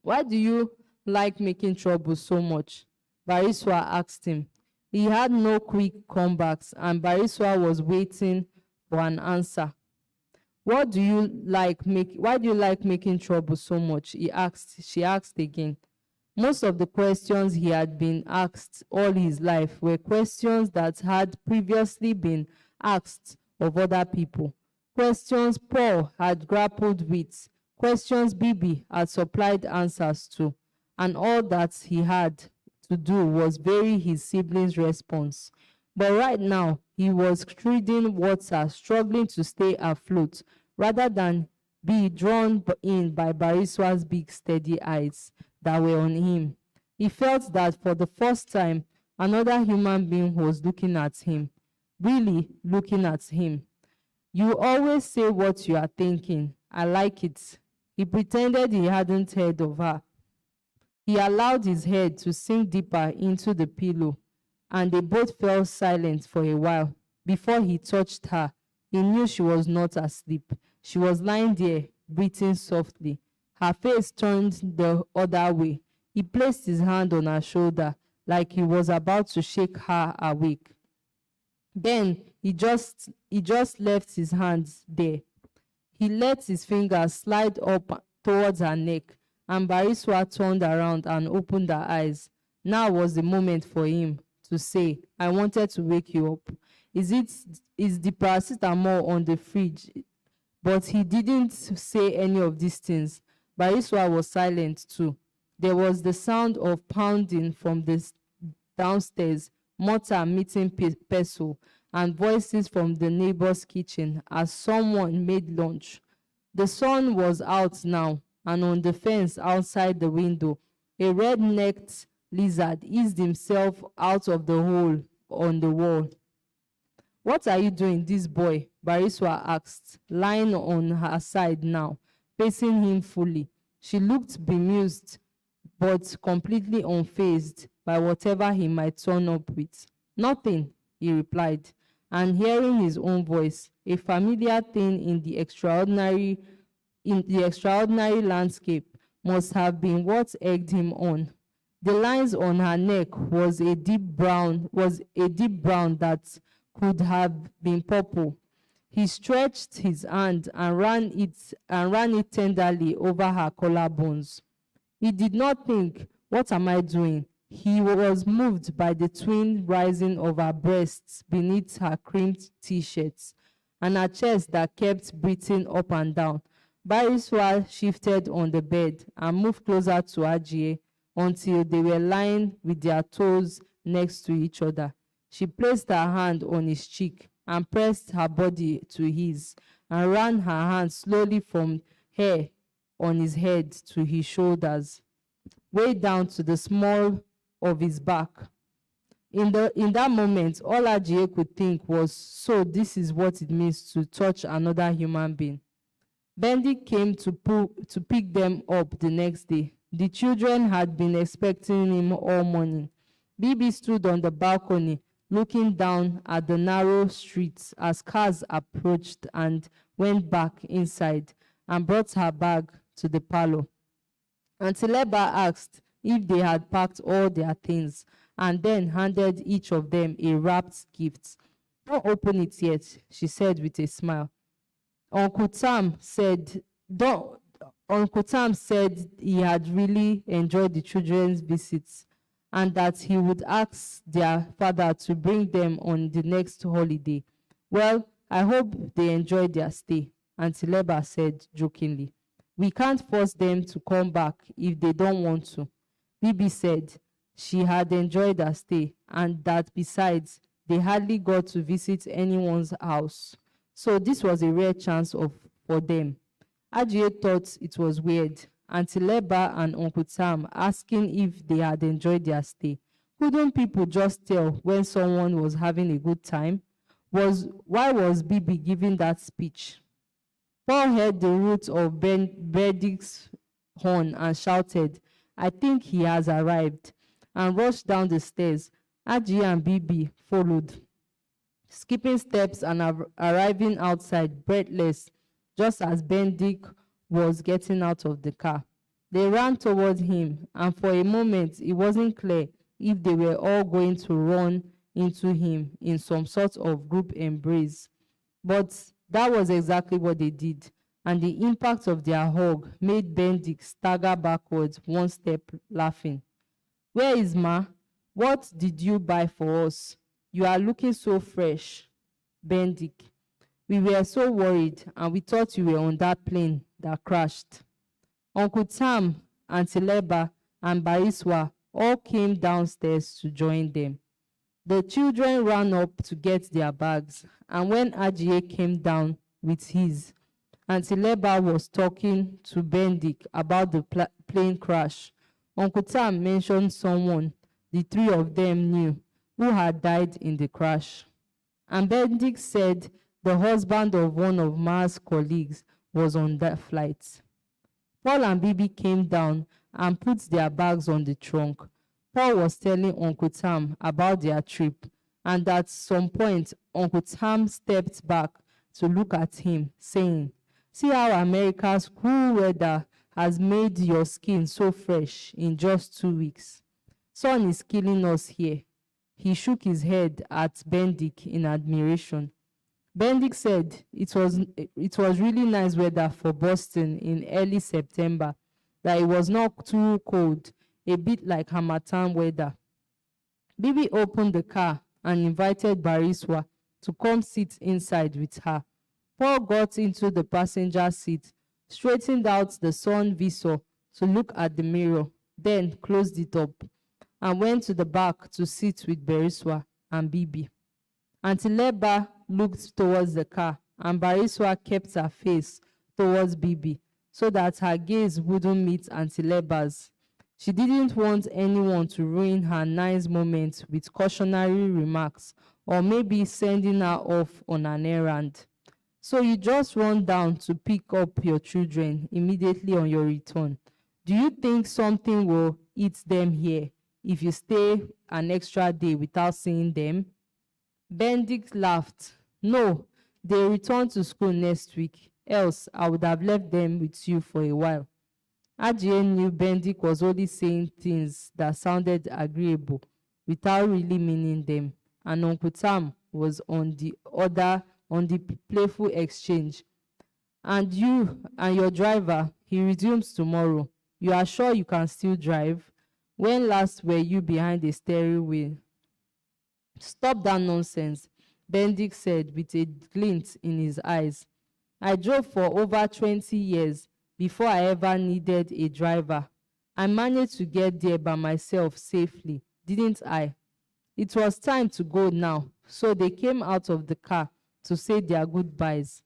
Why do you like making trouble so much? Bariswa asked him. He had no quick comebacks, and Bariswa was waiting for an answer. Why do you like making trouble so much? She asked again. Most of the questions he had been asked all his life were questions that had previously been asked of other people. Questions Paul had grappled with, questions Bibi had supplied answers to, and all that he had to do was vary his siblings' response. But right now, he was treading water, struggling to stay afloat, rather than be drawn in by Bariswa's big, steady eyes that were on him. He felt that for the first time, another human being was looking at him, really looking at him. You always say what you are thinking. I like it. He pretended he hadn't heard of her. He allowed his head to sink deeper into the pillow, and they both fell silent for a while. Before he touched her, he knew she was not asleep. She was lying there, breathing softly, her face turned the other way. He placed his hand on her shoulder like he was about to shake her awake. Then he just left his hands there. He let his fingers slide up towards her neck, and Bariswa turned around and opened her eyes. Now was the moment for him to say, I wanted to wake you up. Is the paracetamol on the fridge? But he didn't say any of these things. Bariswa was silent too. There was the sound of pounding from the downstairs, mortar meeting pestle, and voices from the neighbor's kitchen as someone made lunch. The sun was out now, and on the fence outside the window, a red-necked lizard eased himself out of the hole on the wall. What are you doing, this boy? Bariswa asked, lying on her side now, facing him fully. She looked bemused, but completely unfazed by whatever he might turn up with. Nothing, he replied, and hearing his own voice, a familiar thing in the extraordinary landscape, must have been what egged him on. The lines on her neck was a deep brown that could have been purple. He stretched his hand and ran it tenderly over her collarbones. He did not think, what am I doing? He was moved by the twin rising of her breasts beneath her crimped t-shirts and her chest that kept breathing up and down. Bariswa shifted on the bed and moved closer to Ajie until they were lying with their toes next to each other. She placed her hand on his cheek and pressed her body to his and ran her hand slowly from hair on his head to his shoulders. way down to the small of his back. In that moment, all Ajiye could think was, so this is what it means to touch another human being. Bendik came to pick them up the next day. The children had been expecting him all morning. Bibi stood on the balcony looking down at the narrow streets as cars approached and went back inside and brought her bag to the parlor. Auntie Leba asked if they had packed all their things and then handed each of them a wrapped gift. Don't open it yet, she said with a smile. Uncle Tam said he had really enjoyed the children's visits and that he would ask their father to bring them on the next holiday. Well, I hope they enjoyed their stay, Auntie Leba said jokingly. We can't force them to come back if they don't want to. Bibi said she had enjoyed her stay and that besides, they hardly got to visit anyone's house. So this was a rare chance for them. Ajiye thought it was weird. Auntie Leba and Uncle Sam asking if they had enjoyed their stay. Couldn't people just tell when someone was having a good time? Why was Bibi giving that speech? Paul heard the root of Bendik's horn and shouted, I think he has arrived, and rushed down the stairs. Ajiye and Bibi followed, skipping steps and arriving outside breathless, just as Bendik was getting out of the car. They ran toward him, and for a moment it wasn't clear if they were all going to run into him in some sort of group embrace. But that was exactly what they did, and the impact of their hug made Bendik stagger backwards one step, laughing. Where is Ma? What did you buy for us? You are looking so fresh. Bendik. We were so worried and we thought you were on that plane that crashed. Uncle Tam, Auntie Leba, and Bariswa all came downstairs to join them. The children ran up to get their bags, and when Ajiye came down with his, Auntie Leba was talking to Bendik about the plane crash. Uncle Tam mentioned someone the three of them knew who had died in the crash. And Bendik said the husband of one of Ma's colleagues was on that flight. Paul and Bibi came down and put their bags on the trunk. Paul was telling Uncle Tam about their trip, and at some point, Uncle Tam stepped back to look at him, saying, see how America's cool weather has made your skin so fresh in just 2 weeks. Sun is killing us here. He shook his head at Bendik in admiration. Bendik said it was really nice weather for Boston in early September, that it was not too cold, a bit like Harmattan weather. Bibi opened the car and invited Bariswa to come sit inside with her. Paul got into the passenger seat, straightened out the sun visor to look at the mirror, then closed it up, and went to the back to sit with Bariswa and Bibi. Auntie Leba looked towards the car, and Bariswa kept her face towards Bibi so that her gaze wouldn't meet Auntie Leba's. She didn't want anyone to ruin her nice moment with cautionary remarks or maybe sending her off on an errand. So you just run down to pick up your children immediately on your return. Do you think something will eat them here if you stay an extra day without seeing them? Bendik laughed. No, they return to school next week, else I would have left them with you for a while. Ajiye knew Bendik was only saying things that sounded agreeable without really meaning them, and Uncle Tam was on the playful exchange. And you and your driver, he resumes tomorrow. You are sure you can still drive? When last were you behind the steering wheel? Stop that nonsense, Bendik said with a glint in his eyes. I drove for over 20 years before I ever needed a driver. I managed to get there by myself safely, didn't I? It was time to go now, so they came out of the car to say their goodbyes.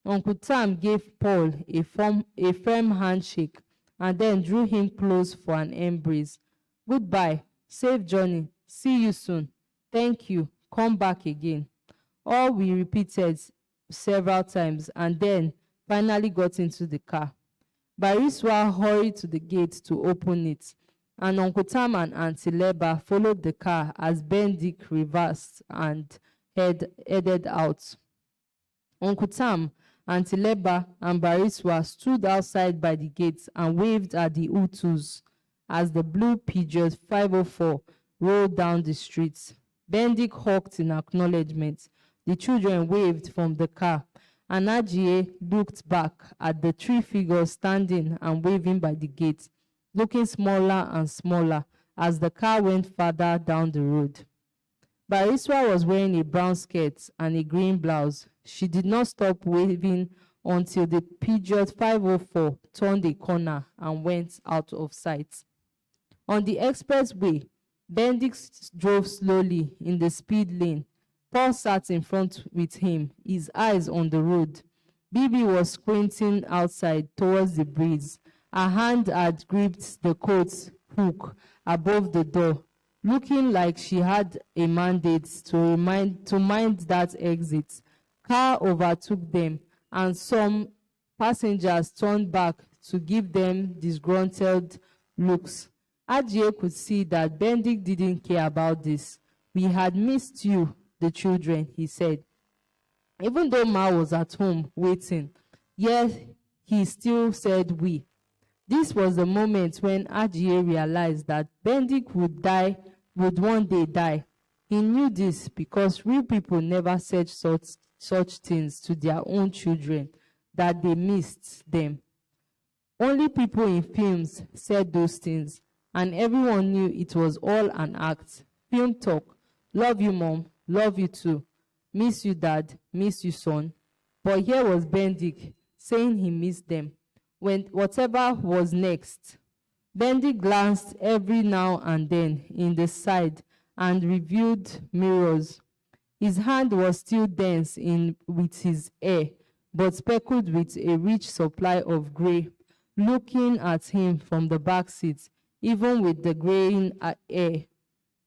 Uncle Tam gave Paul a firm handshake and then drew him close for an embrace. Goodbye, safe journey, see you soon, thank you, come back again. All we repeated several times and then finally got into the car. Bariswa hurried to the gate to open it, and Uncle Tam and Auntie Leba followed the car as Bendik reversed and headed out. Uncle Tam, Auntie Leba, and Bariswa stood outside by the gates and waved at the Utus as the blue Peugeot 504 rolled down the streets. Bendik hawked in acknowledgement. The children waved from the car, and Ajie looked back at the three figures standing and waving by the gate, looking smaller and smaller as the car went farther down the road. Bariswa was wearing a brown skirt and a green blouse. She did not stop waving until the Peugeot 504 turned a corner and went out of sight. On the expressway, Bendik drove slowly in the speed lane. Paul sat in front with him, his eyes on the road. Bibi was squinting outside towards the breeze. Her hand had gripped the coat hook above the door, looking like she had a mandate to mind that exit. Car overtook them, and some passengers turned back to give them disgruntled looks. Ajie could see that Bendik didn't care about this. We had missed you, the children, he said. Even though Ma was at home waiting, yet he still said we. This was the moment when Ajie realized that Bendik would one day die. He knew this because real people never said such things to their own children, that they missed them. Only people in films said those things, and everyone knew it was all an act. Film talk. Love you, Mom. Love you too. Miss you, Dad. Miss you, son. But here was Bendik saying he missed them. When whatever was next, Bendik glanced every now and then in the side and reviewed mirrors. His hand was still dense with his hair, but speckled with a rich supply of gray, looking at him from the back seat, even with the graying hair.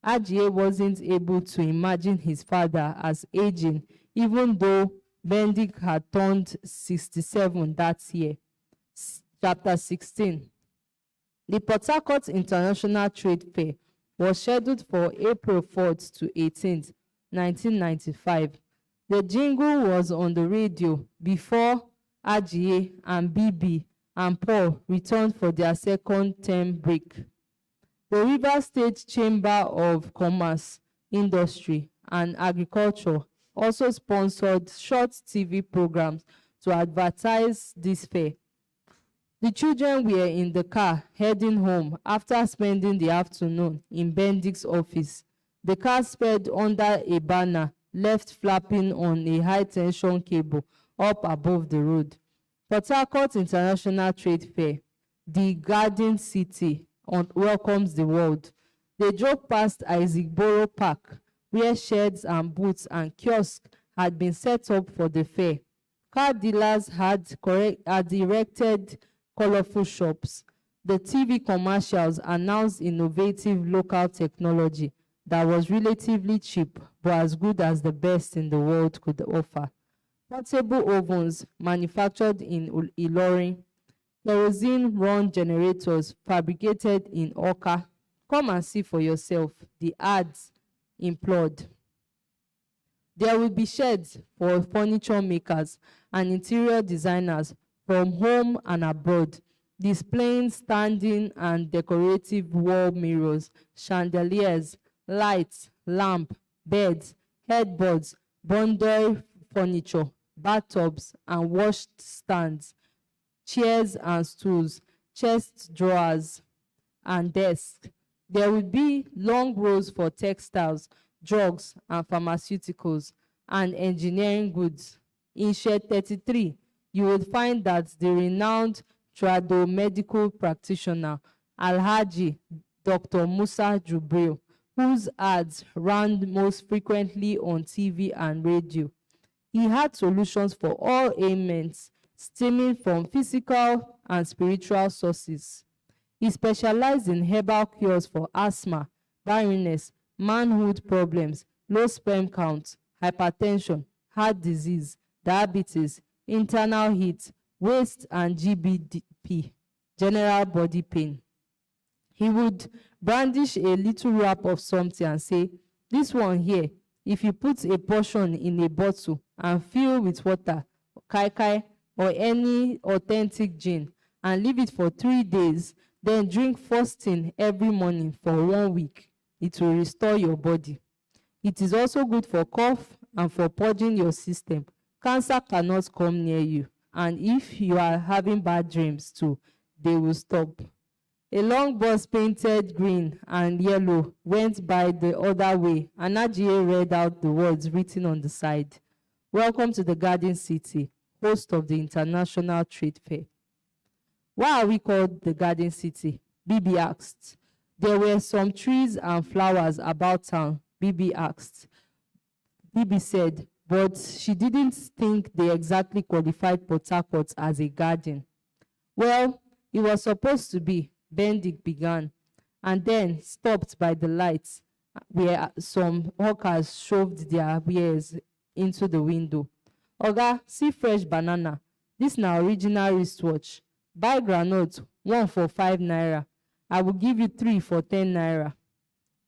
Ajie wasn't able to imagine his father as aging, even though Bendik had turned 67 that year. Chapter 16. The Port Harcourt International Trade Fair was scheduled for April 4th to 18th, 1995. The jingle was on the radio before Ajie and Bibi and Paul returned for their second term break. The River State Chamber of Commerce, Industry, and Agriculture also sponsored short TV programs to advertise this fair. The children were in the car heading home after spending the afternoon in Bendik's office. The car sped under a banner left flapping on a high-tension cable up above the road. Port Harcourt International Trade Fair, the Garden City, welcomes the world. They drove past Isaac Park, where sheds and booths and kiosks had been set up for the fair. Car dealers had erected colorful shops. The TV commercials announced innovative local technology that was relatively cheap but as good as the best in the world could offer. Portable ovens manufactured in Ilorin, kerosene-run generators fabricated in Oka. Come and see for yourself, the ads implored. There will be sheds for furniture makers and interior designers from home and abroad, displaying standing and decorative wall mirrors, chandeliers, lights, lamp, beds, headboards, bundle furniture, bathtubs and wash stands, chairs and stools, chest drawers and desks. There will be long rows for textiles, drugs and pharmaceuticals, and engineering goods. In shed 33, you will find that the renowned trado-medical practitioner, Alhaji Dr. Musa Jubril, whose ads ran most frequently on TV and radio. He had solutions for all ailments, stemming from physical and spiritual sources. He specialized in herbal cures for asthma, barrenness, manhood problems, low sperm count, hypertension, heart disease, diabetes, internal heat, waist and GBP, general body pain. He would brandish a little wrap of something and say, "This one here, if you put a portion in a bottle and fill with water, kai kai, or any authentic gin, and leave it for 3 days, then drink first thing every morning for 1 week, it will restore your body. It is also good for cough and for purging your system. Cancer cannot come near you, and if you are having bad dreams too, they will stop." A long bus painted green and yellow went by the other way, and Ajiye read out the words written on the side. "Welcome to the Garden City, host of the International Trade Fair." "Why are we called the Garden City?" Bibi asked. "There were some trees and flowers about town," Bibi asked. Bibi said, but she didn't think they exactly qualified Port Harcourt as a garden. "Well, it was supposed to be," Bendik began, and then stopped by the lights where some hawkers shoved their wares into the window. "Oga, see fresh banana. This na original wristwatch. Buy groundnut, 1 for 5 naira. I will give you 3 for 10 naira.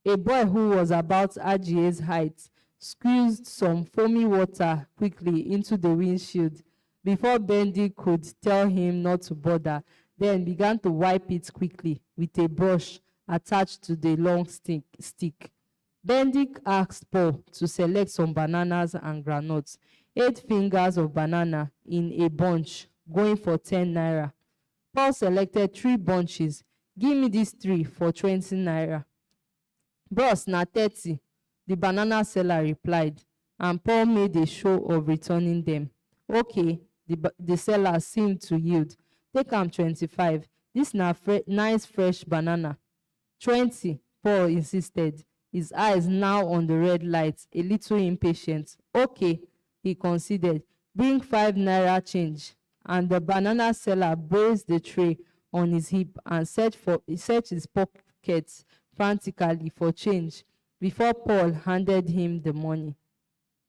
A boy who was about Ajiye's height squeezed some foamy water quickly into the windshield before Bendik could tell him not to bother, then began to wipe it quickly with a brush attached to the long stick. Bendik asked Paul to select some bananas and groundnuts, 8 fingers of banana in a bunch, going for 10 naira. Paul selected 3 bunches. "Give me these 3 for 20 naira. "Bros, na 30, the banana seller replied, and Paul made a show of returning them. "Okay," the seller seemed to yield. "Take am 25. This na nice fresh banana." 20, Paul insisted, his eyes now on the red light, a little impatient. "Okay," he conceded. "Bring 5 naira change." And the banana seller braced the tray on his hip and searched his pockets frantically for change before Paul handed him the money.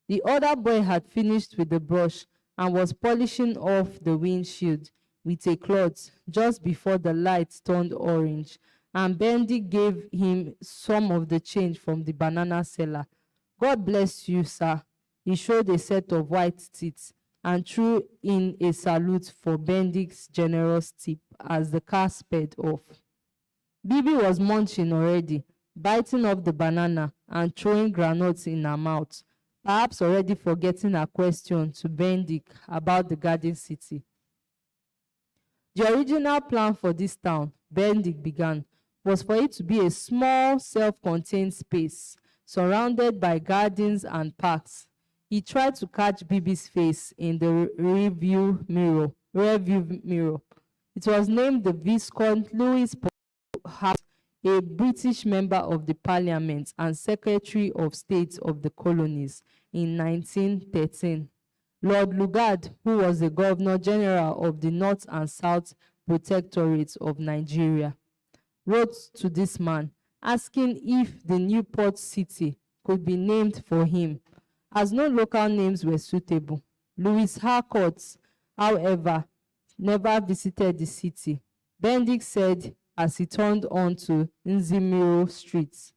The other boy had finished with the brush and was polishing off the windshield with a cloth just before the lights turned orange, and Bendik gave him some of the change from the banana seller. "God bless you, sir." He showed a set of white teeth and threw in a salute for Bendik's generous tip as the car sped off. Bibi was munching already, biting off the banana and throwing groundnuts in her mouth, perhaps already forgetting her question to Bendik about the Garden City. "The original plan for this town," Bendik began, "was for it to be a small, self-contained space surrounded by gardens and parks." He tried to catch Bibi's face in the rearview mirror. It was named the Viscount Louis House, a British member of the Parliament and Secretary of State of the Colonies in 1913. Lord Lugard, who was the Governor General of the North and South Protectorates of Nigeria, wrote to this man, asking if the new port city could be named for him, as no local names were suitable. Louis Harcourt, however, never visited the city, Bendik said as he turned onto Nzimiro Street,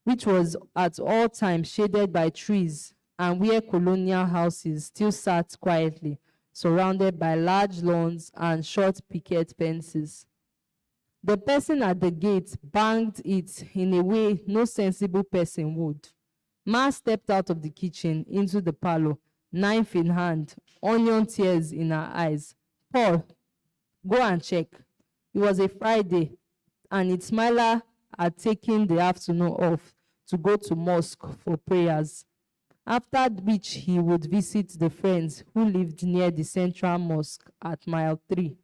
which was at all times shaded by trees and where colonial houses still sat quietly, surrounded by large lawns and short picket fences. The person at the gate banged it in a way no sensible person would. Ma stepped out of the kitchen into the parlor, knife in hand, onion tears in her eyes. "Paul, go and check." It was a Friday, and Ismaila had taken the afternoon off to go to mosque for prayers, after which he would visit the friends who lived near the central mosque at mile 3.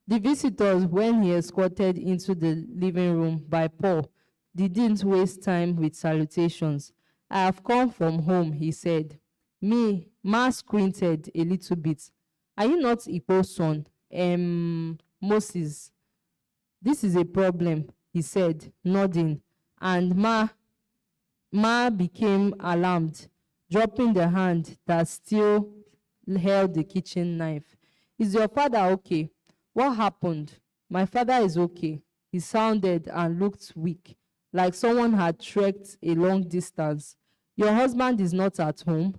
The visitors, when he escorted into the living room by Paul, didn't waste time with salutations. "I have come from home," he said. Ma squinted a little bit. "Are you not Ipo's son? Moses. This is a problem, he said, nodding, and Ma became alarmed, dropping the hand that still held the kitchen knife. Is your father okay? What happened? My father is okay. He sounded and looked weak, like someone had trekked a long distance. Your husband is not at home?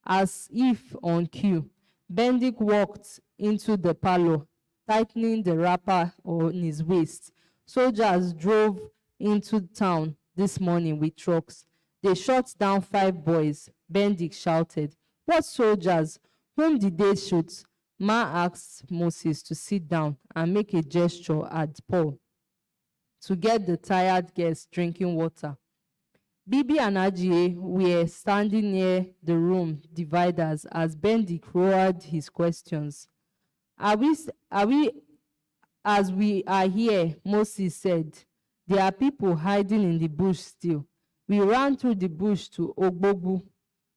As if on cue, Bendik walked into the parlor, tightening the wrapper on his waist. Soldiers drove into town this morning with trucks. They shot down 5 boys, Bendik shouted. What soldiers? Whom did they shoot? Ma asked Moses to sit down and make a gesture at Paul to get the tired guests drinking water. Bibi and Ajie were standing near the room dividers as Bendik roared his questions. As we are here, Moses said, there are people hiding in the bush still. We ran through the bush to Ogbogu.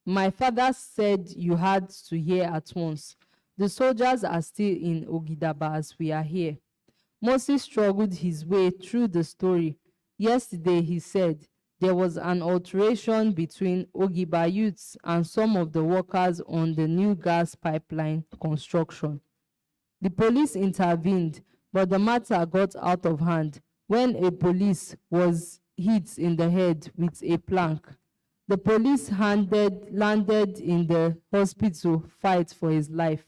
My father said you had to hear at once. The soldiers are still in Ogidaba as we are here. Moses struggled his way through the story. Yesterday, he said, there was an alteration between Ogiba youths and some of the workers on the new gas pipeline construction. The police intervened, but the matter got out of hand when a police was hit in the head with a plank. The police landed in the hospital fight for his life.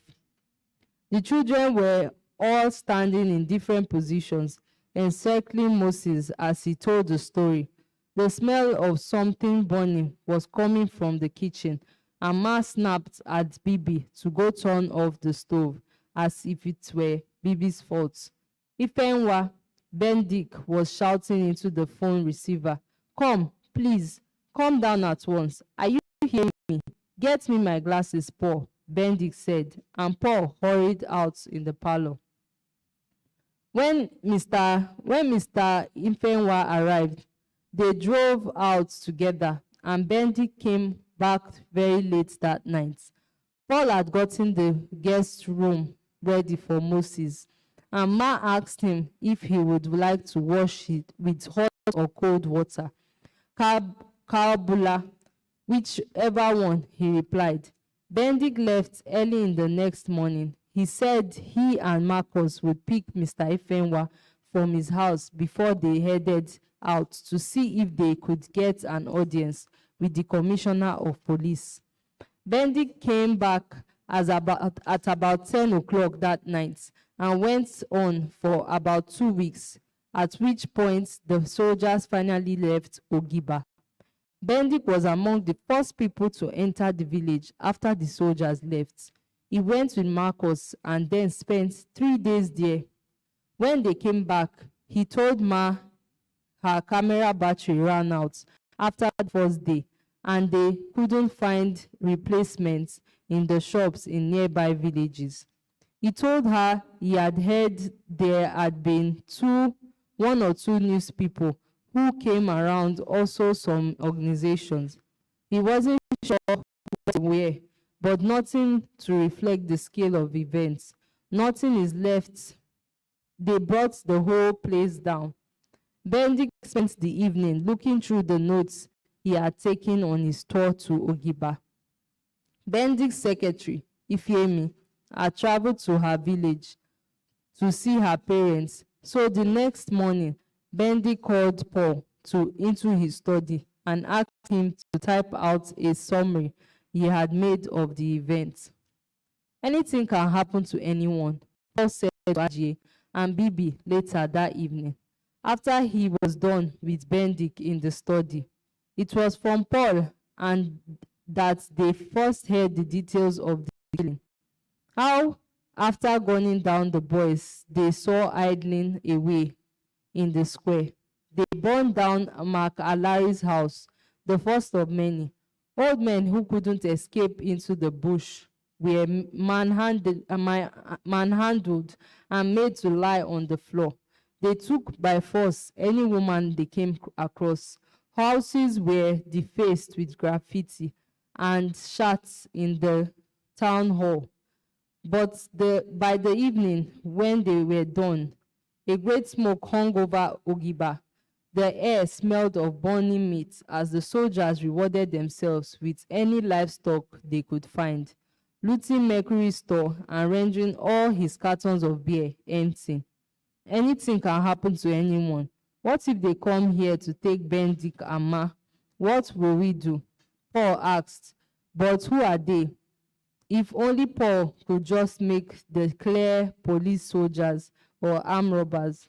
The children were all standing in different positions, encircling Moses as he told the story. The smell of something burning was coming from the kitchen, and Ma snapped at Bibi to go turn off the stove, as if it were Bibi's fault. Ifenwa, Bendik was shouting into the phone receiver. Come, please, come down at once. Are you hearing me? Get me my glasses, Paul, Bendik said, and Paul hurried out in the parlor. When Mr. Ifenwa arrived, they drove out together, and Bendik came back very late that night. Paul had gotten the guest room ready for Moses, and Ma asked him if he would like to wash it with hot or cold water. Karbula, whichever one, he replied. Bendik left early in the next morning. He said he and Marcus would pick Mr. Ifenwa from his house before they headed out to see if they could get an audience with the commissioner of police. Bendik came back at about 10 o'clock that night and went on for about 2 weeks, at which point the soldiers finally left Ogiba. Bendik was among the first people to enter the village after the soldiers left. He went with Marcus and then spent 3 days there. When they came back, he told Ma her camera battery ran out after the first day, and they couldn't find replacements in the shops in nearby villages. He told her he had heard there had been 1 or 2 news people who came around, also some organizations. He wasn't sure where, but nothing to reflect the scale of events. Nothing is left. They brought the whole place down. Bendik spent the evening looking through the notes he had taken on his tour to Ogiba. Bendik's secretary, Ifeemi, had traveled to her village to see her parents, so the next morning, Bendik called Paul into his study and asked him to type out a summary he had made of the event. Anything can happen to anyone, Paul said to Ajie and Bibi later that evening, after he was done with Bendik in the study. It was from Paul and that they first heard the details of the killing. How, after gunning down the boys they saw idling away in the square, they burned down Mark Alari's house, the first of many. Old men who couldn't escape into the bush were manhandled and made to lie on the floor. They took by force any woman they came across. Houses were defaced with graffiti and shots in the town hall. But by the evening, when they were done, a great smoke hung over Ogiba. The air smelled of burning meat as the soldiers rewarded themselves with any livestock they could find, looting Mercury's store and rendering all his cartons of beer empty. Anything can happen to anyone. What if they come here to take Ben, Dick, and Ma? What will we do? Paul asked. But who are they? If only Paul could just make the clear police soldiers or armed robbers.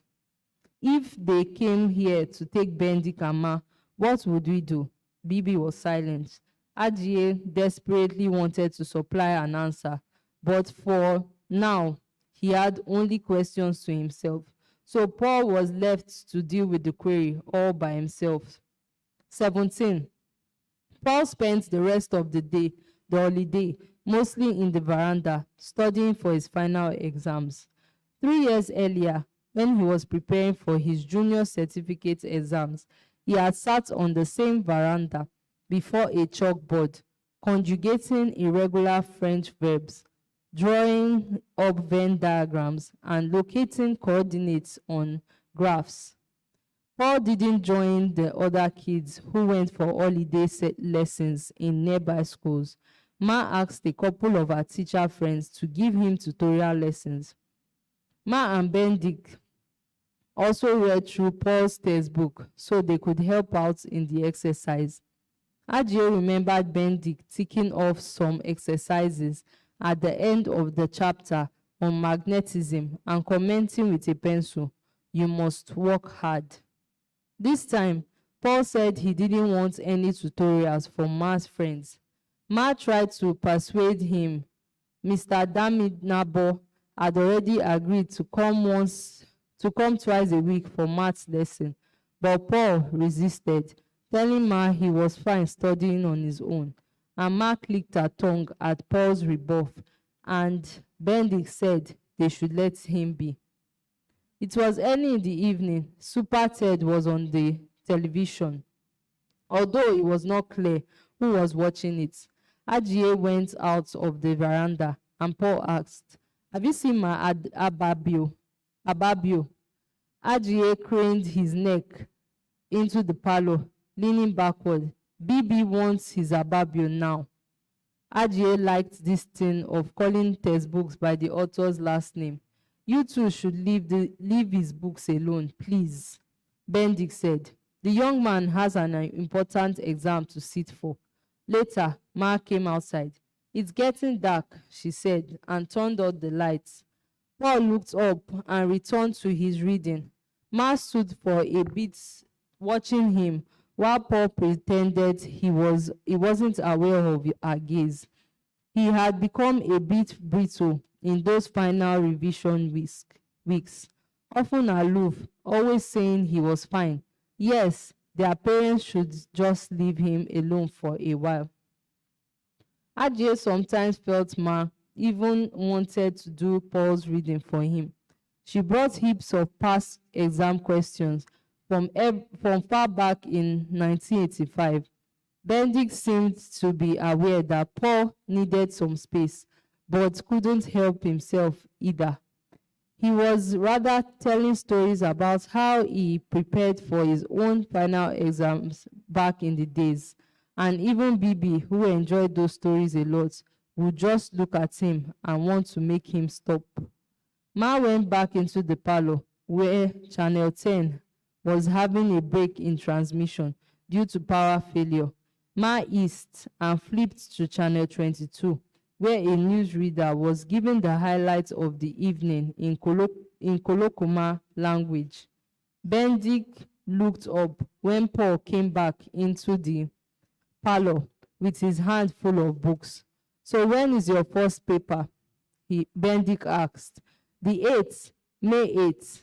If they came here to take Ben, Dick, and Ma, what would we do? Bibi was silent. Adie desperately wanted to supply an answer, but for now, he had only questions to himself. So Paul was left to deal with the query all by himself. 17. Paul spent the rest of the holiday, mostly in the veranda, studying for his final exams. 3 years earlier, when he was preparing for his junior certificate exams, he had sat on the same veranda before a chalkboard, conjugating irregular French verbs, drawing up Venn diagrams, and locating coordinates on graphs. Paul didn't join the other kids who went for holiday lessons in nearby schools. Ma asked a couple of her teacher friends to give him tutorial lessons. Ma and Benedict also read through Paul's textbook so they could help out in the exercise. Ajay remembered Benedict ticking off some exercises at the end of the chapter on magnetism and commenting with a pencil, "You must work hard." This time, Paul said he didn't want any tutorials from Ma's friends. Ma tried to persuade him. Mr. Daminabo had already agreed to come twice a week for maths lesson, but Paul resisted, telling Ma he was fine studying on his own. And Ma clicked her tongue at Paul's rebuff, and Benedict said they should let him be. It was early in the evening. Super Ted was on the television. Although it was not clear who was watching it, Ajie went out of the veranda and Paul asked, "Have you seen my Ababio?" Ajie craned his neck into the parlor, leaning backward. "BB wants his Ababio now." Ajie liked this thing of calling textbooks by the author's last name. "You two should leave his books alone, please," Benedict said. "The young man has an important exam to sit for." Later, Ma came outside. "It's getting dark," she said, and turned out the lights. Paul looked up and returned to his reading. Ma stood for a bit watching him while Paul pretended he wasn't aware of her gaze. He had become a bit brittle in those final revision weeks, often aloof, always saying he was fine. Yes, their parents should just leave him alone for a while. Ajay sometimes felt Ma even wanted to do Paul's reading for him. She brought heaps of past exam questions from far back in 1985. Benedict seemed to be aware that Paul needed some space, but couldn't help himself either. He was rather telling stories about how he prepared for his own final exams back in the days, and even Bibi, who enjoyed those stories a lot, would just look at him and want to make him stop. Ma went back into the parlor where Channel 10 was having a break in transmission due to power failure. Ma eased and flipped to Channel 22, where a newsreader was giving the highlights of the evening in Kolokoma language. Benedict looked up when Paul came back into the parlor with his hand full of books. "So when is your first paper?" Benedict asked. "The 8th, May 8th.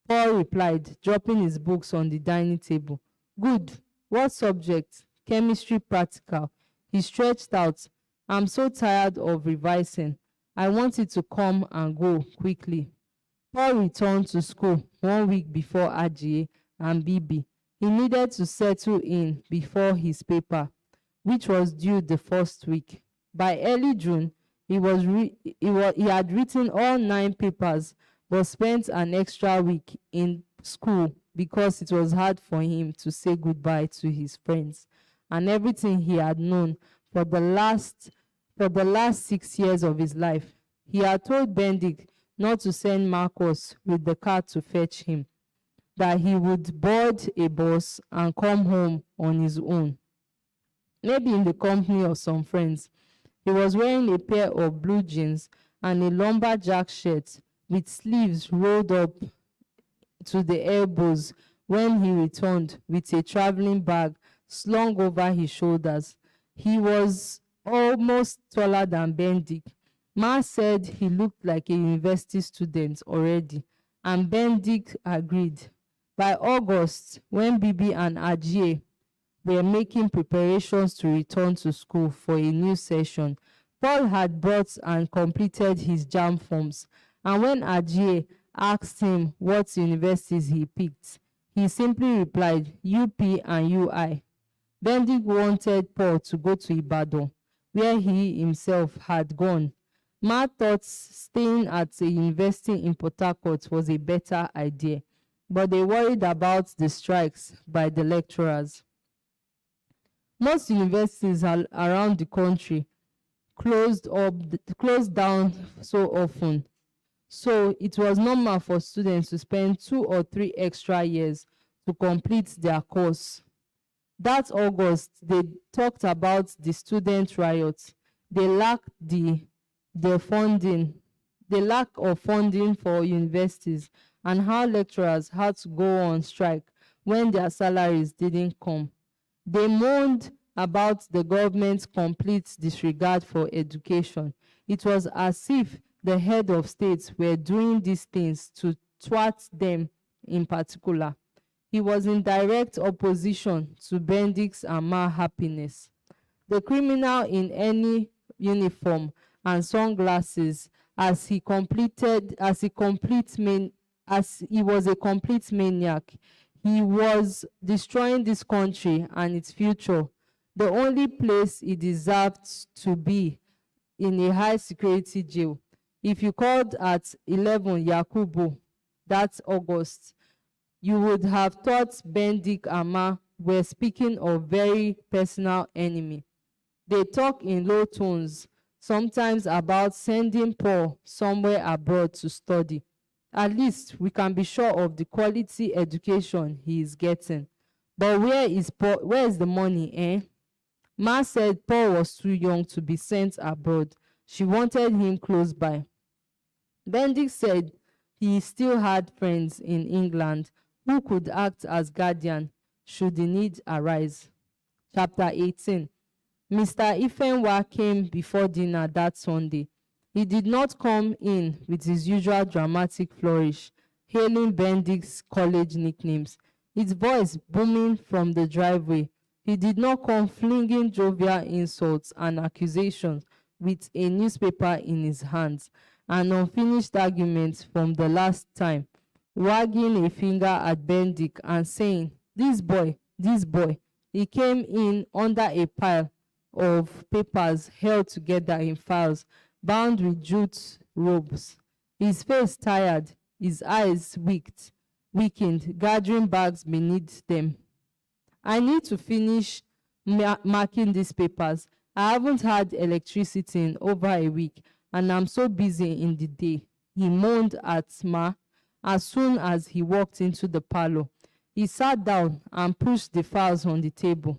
Paul replied, dropping his books on the dining table. "Good. What subject?" "Chemistry practical." He stretched out. "I'm so tired of revising. I want it to come and go quickly." Paul returned to school 1 week before Ajie and Bibi. He needed to settle in before his paper, which was due the first week. By early June, He had written all 9 papers but spent an extra week in school because it was hard for him to say goodbye to his friends and everything he had known for the last 6 years of his life. He had told Benedict not to send Marcus with the car to fetch him, that he would board a bus and come home on his own, maybe in the company of some friends. He was wearing a pair of blue jeans and a lumberjack shirt with sleeves rolled up to the elbows when he returned with a traveling bag slung over his shoulders. He was almost taller than Benedict. Ma said he looked like a university student already, and Benedict agreed. By August, when Bibi and Ajie were making preparations to return to school for a new session, Paul had brought and completed his JAMB forms, and when Ajie asked him what universities he picked, he simply replied, UP and UI. Benedict wanted Paul to go to Ibadan, where he himself had gone. Ma thought staying at a university in Port Harcourt was a better idea, but they worried about the strikes by the lecturers. Most universities around the country closed down so often, so it was normal for students to spend 2 or 3 extra years to complete their course. That August, they talked about the student riots. They lacked the lack of funding for universities and how lecturers had to go on strike when their salaries didn't come. They moaned about the government's complete disregard for education. It was as if the head of states were doing these things to thwart them in particular. He was in direct opposition to Benedict's and Ma happiness. The criminal in any uniform and sunglasses, as he was a complete maniac. He was destroying this country and its future. The only place he deserved to be in a high security jail. If you called at 11 Yakubu that August, you would have thought Benedict and Ma were speaking of very personal enemy. They talk in low tones, sometimes about sending Paul somewhere abroad to study. At least we can be sure of the quality education he is getting. But where is the money, eh? Ma said Paul was too young to be sent abroad. She wanted him close by. Benedict said he still had friends in England who could act as guardian should the need arise. Chapter 18. Mr. Ifenwa came before dinner that Sunday. He did not come in with his usual dramatic flourish, hailing Benedict's college nicknames, his voice booming from the driveway. He did not come flinging jovial insults and accusations with a newspaper in his hands, an unfinished argument from the last time, wagging a finger at Benedict and saying, this boy. He came in under a pile of papers held together in files, bound with jute ropes. His face tired, his eyes weakened, gathering bags beneath them. I need to finish marking these papers. I haven't had electricity in over a week, and I'm so busy in the day, he moaned at Ma as soon as he walked into the parlor. He sat down and pushed the files on the table.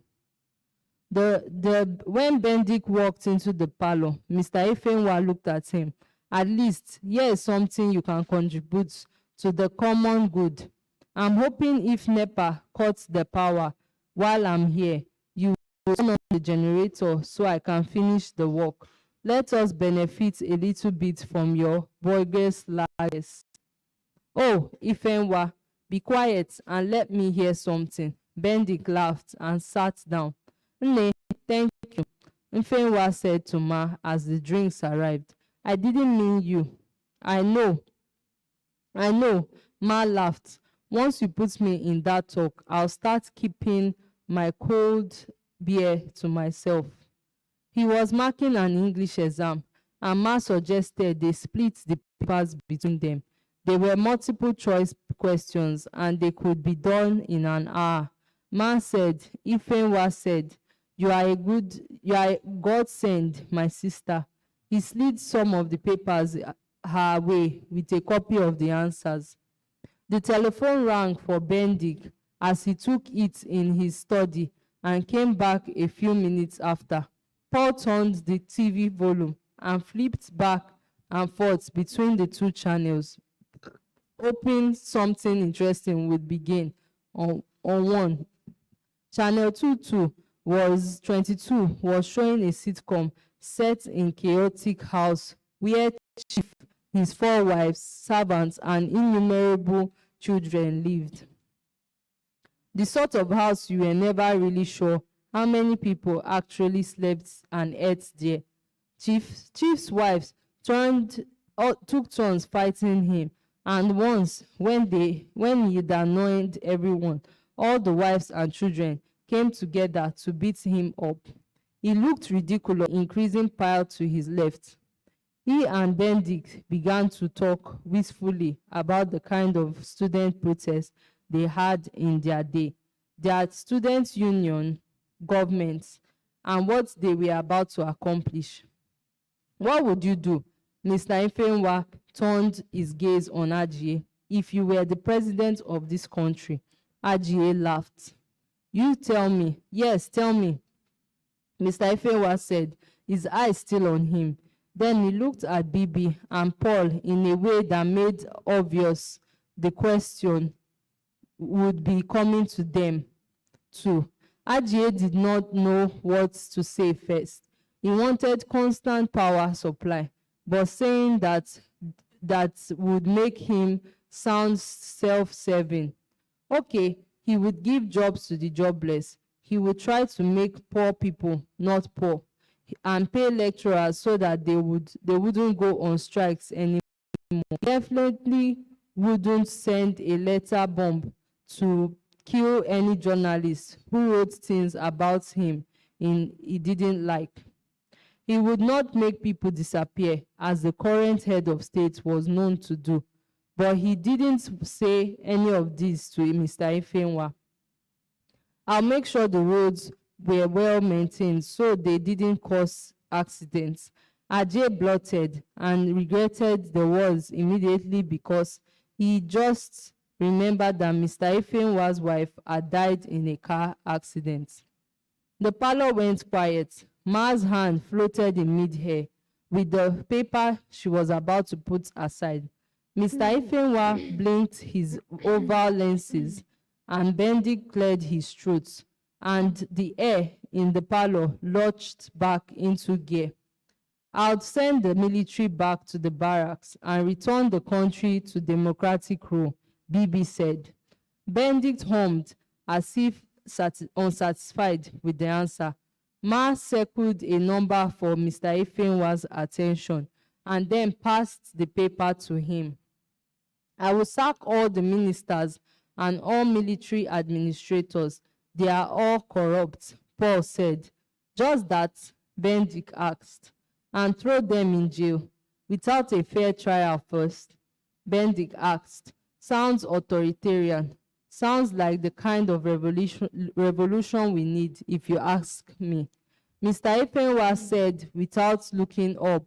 When Benedict walked into the parlor, Mr. Ifenwa looked at him. At least, here is something you can contribute to the common good. I'm hoping if NEPA cuts the power while I'm here, you will turn on the generator so I can finish the work. Let us benefit a little bit from your bogus lies. Oh, Ifenwa, be quiet and let me hear something. Benedict laughed and sat down. Nne, thank you, Ifenwa said to Ma as the drinks arrived. I didn't mean you. I know, Ma laughed. Once you put me in that talk, I'll start keeping my cold beer to myself. He was marking an English exam, and Ma suggested they split the papers between them. There were multiple choice questions and they could be done in an hour. Ma said, Ifenwa said, you are a godsend, my sister. He slid some of the papers her way with a copy of the answers. The telephone rang for Bendik as he took it in his study and came back a few minutes after. Paul turned the TV volume and flipped back and forth between the two channels, hoping something interesting would begin on one. Channel 22 was showing a sitcom set in chaotic house where Chief, his 4 wives, servants, and innumerable children lived. The sort of house you were never really sure how many people actually slept and ate there. Chief's wives took turns fighting him, and once, when he'd annoyed everyone, all the wives and children came together to beat him up. He looked ridiculous, increasing pile to his left. He and Bendik began to talk wistfully about the kind of student protest they had in their day, their student union, governments, and what they were about to accomplish. What would you do? Mr. Ifenwa turned his gaze on Ajiye. If you were the president of this country, Ajiye laughed. You tell me. Yes, tell me. Mr. Ifenwa said, his eyes still on him. Then he looked at Bibi and Paul in a way that made obvious the question would be coming to them too. Ajiye did not know what to say first. He wanted constant power supply, but saying that would make him sound self-serving. Okay, he would give jobs to the jobless. He would try to make poor people not poor, and pay lecturers so that they wouldn't go on strikes anymore. Definitely wouldn't send a letter bomb to kill any journalist who wrote things about him he didn't like. He would not make people disappear, as the current head of state was known to do. But he didn't say any of this to Mr. Ifenwa. I'll make sure the roads were well maintained so they didn't cause accidents. Ajay blotted and regretted the words immediately because he just remembered that Mr. Ifenwa's wife had died in a car accident. The parlor went quiet. Ma's hand floated in mid-air with the paper she was about to put aside. Mr. Ifenwa blinked his oval lenses and Bendik cleared his throat, and the air in the parlor lurched back into gear. I'll send the military back to the barracks and return the country to democratic rule, Bibi said. Bendik hummed as if unsatisfied with the answer. Ma circled a number for Mr. Ifenwa's attention and then passed the paper to him. I will sack all the ministers and all military administrators. They are all corrupt, Paul said. Just that, Bendik asked. And throw them in jail without a fair trial first? Bendik asked. Sounds authoritarian. Sounds like the kind of revolution we need, if you ask me. Mr. Ifenwa said without looking up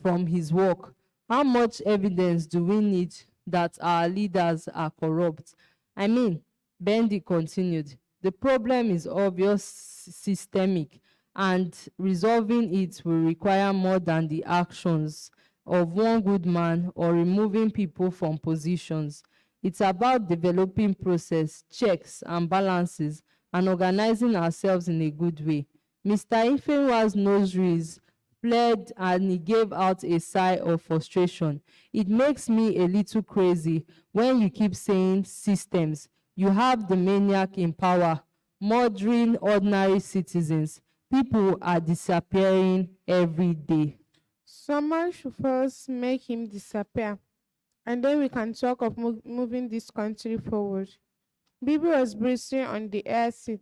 from his work, how much evidence do we need that our leaders are corrupt? I mean, Bendik continued, the problem is obvious systemic, and resolving it will require more than the actions of one good man or removing people from positions. It's about developing process, checks and balances, and organizing ourselves in a good way. Mr. Ifenwa's nostrils flared and he gave out a sigh of frustration. It makes me a little crazy when you keep saying systems. You have the maniac in power, murdering ordinary citizens. People are disappearing every day. Someone should first make him disappear, and then we can talk of moving this country forward. Bibi was bristling on the air seat.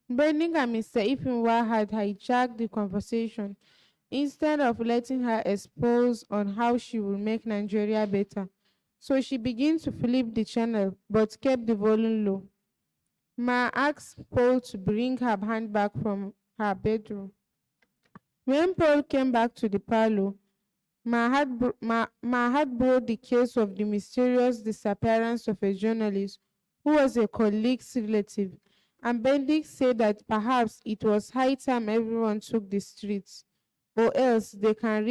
Bending and Mr. Ifenwa had hijacked the conversation instead of letting her expose on how she will make Nigeria better. So she began to flip the channel but kept the volume low. Ma asked Paul to bring her handbag from her bedroom. When Paul came back to the parlor, Ma had brought the case of the mysterious disappearance of a journalist who was a colleague's relative, and Benedict said that perhaps it was high time everyone took the streets, or else they can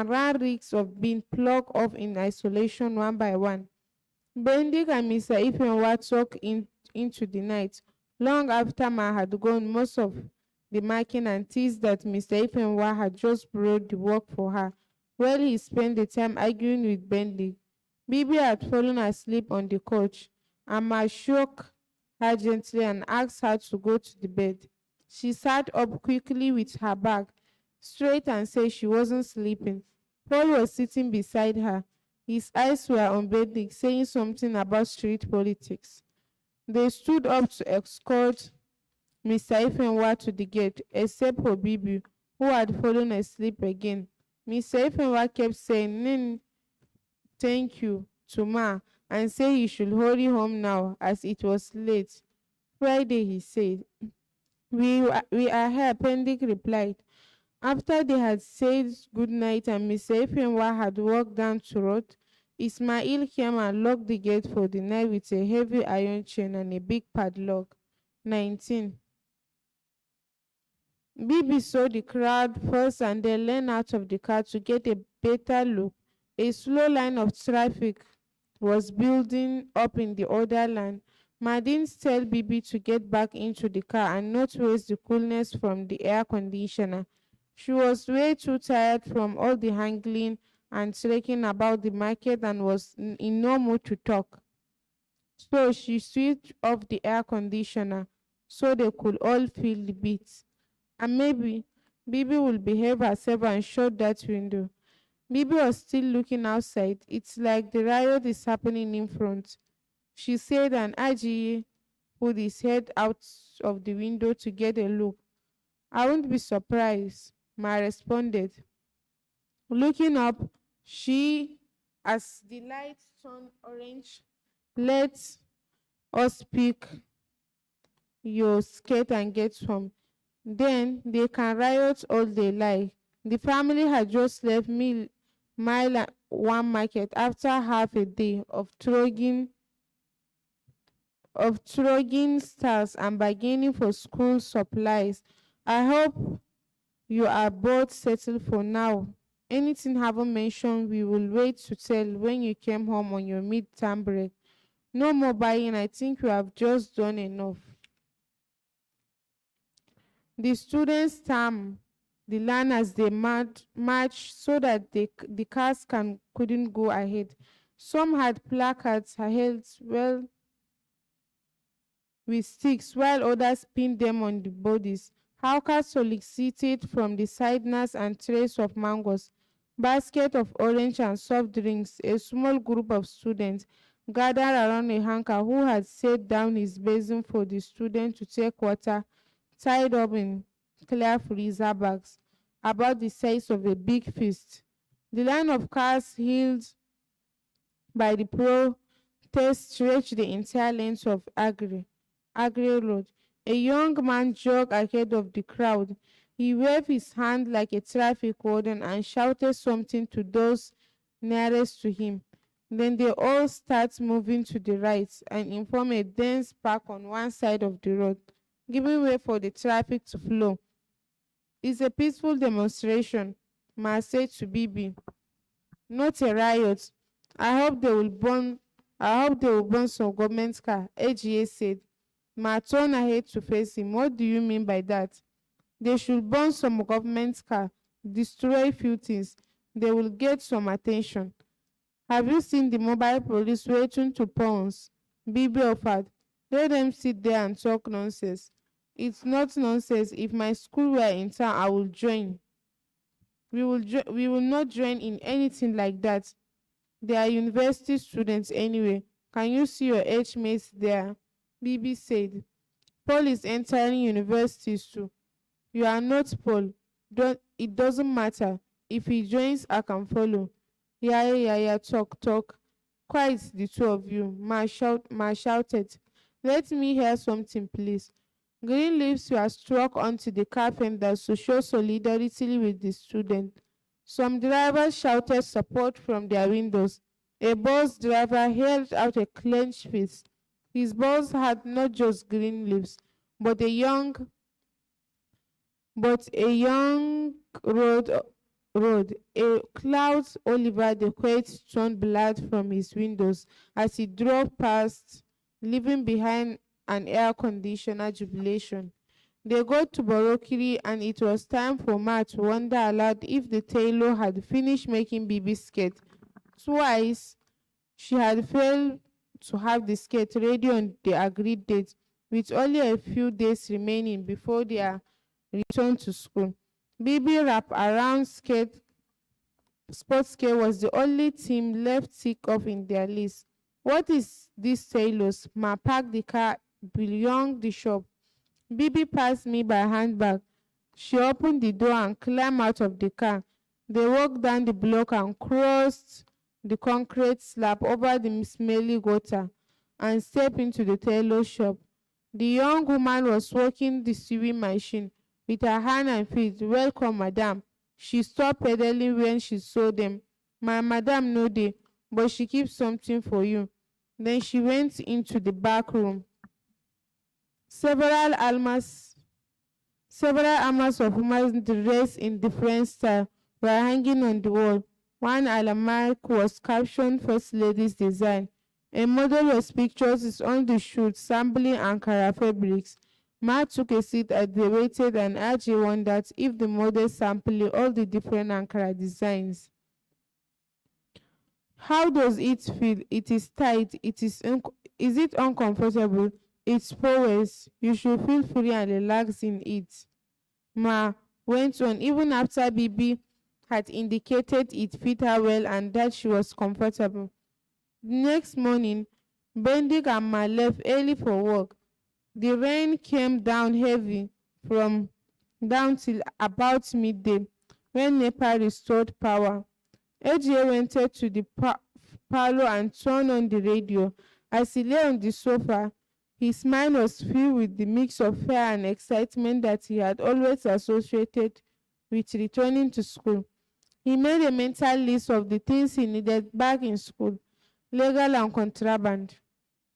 run risks of being plucked off in isolation one by one. Benedict and Mr. Ifenwa talked into the night, long after Ma had gone most of the marking, and teased that Mr. Ifenwa had just brought the work for her, while he spent the time arguing with Benedict. Bibi had fallen asleep on the couch, and Ma shook her gently and asked her to go to the bed. She sat up quickly with her bag straight and said she wasn't sleeping. Paul was sitting beside her. His eyes were on Benedict, saying something about street politics. They stood up to escort Mr. Ifenwa to the gate, except for Bibi, who had fallen asleep again. Mr. Ifenwa kept saying, "Nin, thank you," to Ma, and said he should hurry home now, as it was late. Friday, he said. We are here," Benedict replied. After they had said good night and Mr. Ifenwa had walked down to road, Ismail came and locked the gate for the night with a heavy iron chain and a big padlock. 19. Bibi saw the crowd first and then leaned out of the car to get a better look. A slow line of traffic was building up in the other lane. Madine tell Bibi to get back into the car and not waste the coolness from the air conditioner. She was way too tired from all the haggling and trekking about the market and was in no mood to talk. So she switched off the air conditioner so they could all feel the beat. And maybe Bibi will behave herself and shut that window. Bibi was still looking outside. It's like the riot is happening in front, she said, and Aji put his head out of the window to get a look. "I won't be surprised," Ma responded. Looking up, as the light turned orange, "Let us pick your skirt and get home. Then they can riot all they like." The family had just left Mile 1 market after half a day of throwing stars and bargaining for school supplies. "I hope you are both settled for now. Anything haven't mentioned, we will wait to tell when you came home on your mid-term break. No more buying, I think you have just done enough." The students term the land as they march so that the cars couldn't go ahead. Some had placards held well with sticks, while others pinned them on the bodies. Hawkers solicited from the siders and trays of mangoes, basket of orange and soft drinks. A small group of students gathered around a hanker who had set down his basin for the student to take water, tied up in clear freezer bags, about the size of a big fist. The line of cars held by the protest stretched the entire length of Agri Road. A young man jogged ahead of the crowd. He waved his hand like a traffic warden and shouted something to those nearest to him. Then they all start moving to the right and inform a dense pack on one side of the road, giving way for the traffic to flow. "It's a peaceful demonstration," Ma said to Bibi. "Not a riot. I hope they will burn some government car," AGA said. Ma turned her head to face him. "What do you mean by that?" "They should burn some government car, destroy few things. They will get some attention." "Have you seen the mobile police waiting to pounce?" Bibi offered. "Let them sit there and talk nonsense." "It's not nonsense. If my school were in town, I would join." We will not join in anything like that. They are university students anyway. Can you see your age mates there?" Bibi said. "Paul is entering university too." "You are not Paul." It doesn't matter. If he joins, I can follow. Yeah, yeah, yeah, talk, talk. Quiet, the two of you. Ma shouted. Let me hear something, please. Green leaves were struck onto the carpenters to show solidarity with the student. Some drivers shouted support from their windows. A bus driver held out a clenched fist. His bus had not just green leaves, but a young road. A clouds Oliver the Quaid turned blood from his windows as he drove past, leaving behind an air conditioner jubilation. They got to Borokiri and it was time for Ma to wonder aloud if the tailor had finished making baby skirt. Twice she had failed to have the skirt ready on the agreed date, with only a few days remaining before their return to school. Baby wrap around sports skirt was the only team left tick off in their list. What is this tailors? Ma parked the car beyond the shop. Bibi passed me by handbag. She opened the door and climbed out of the car. They walked down the block and crossed the concrete slab over the smelly gutter and stepped into the tailor shop. The young woman was working the sewing machine with her hand and feet. Welcome, madam. She stopped pedaling when she saw them. My madam no dey, but she keeps something for you. Then she went into the back room. Several almas of women dressed in different style were hanging on the wall. One almanac was captioned First Lady's Design. A model was pictures is on the shoot sampling Ankara fabrics. Ma took a seat as they waited and Aji wondered if the model sampling all the different Ankara designs. How does it feel? It is tight. Is it uncomfortable? It's porous. You should feel free and relaxed in it. Ma went on even after Bibi had indicated it fit her well and that she was comfortable. The next morning, Bendik and Ma left early for work. The rain came down heavy from down till about midday when NEPA restored power. Ejie went to the parlor and turned on the radio. As he lay on the sofa, his mind was filled with the mix of fear and excitement that he had always associated with returning to school. He made a mental list of the things he needed back in school, legal and contraband.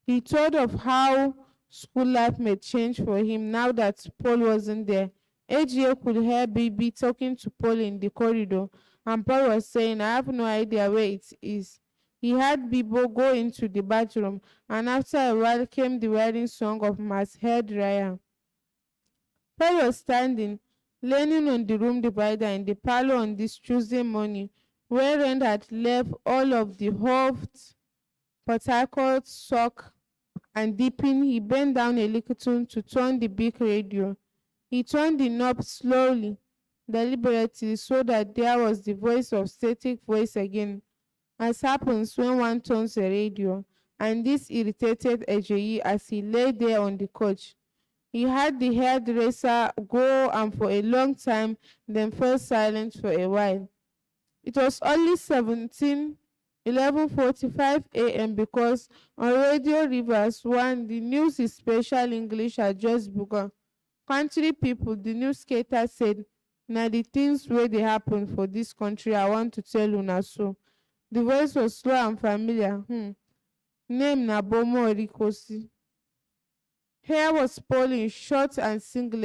He thought of how school life may change for him now that Paul wasn't there. AGA could hear Bibi talking to Paul in the corridor, and Paul was saying, I have no idea where it is. He had Bibo go into the bathroom, and after a while came the wedding song of Mass Head Ryan. Paul was standing, leaning on the room divider in the parlor on this Tuesday morning, where rain had left all of the Hoft, Port Harcourt, sock, and dipping. He bent down a little to turn the big radio. He turned the knob slowly, deliberately, so that there was the voice of static voice again, as happens when one turns a radio, and this irritated Ajayi as he lay there on the couch. He had the hairdresser go and for a long time, then fell silent for a while. It was only 11:45 a.m. because on Radio Rivers 1, the news in special English had just begun. Country people, the newscaster said, na the things where they happen for this country I want to tell una so. The voice was slow and familiar. Name na Bomo Orikosi. Hair was falling, short and singlet.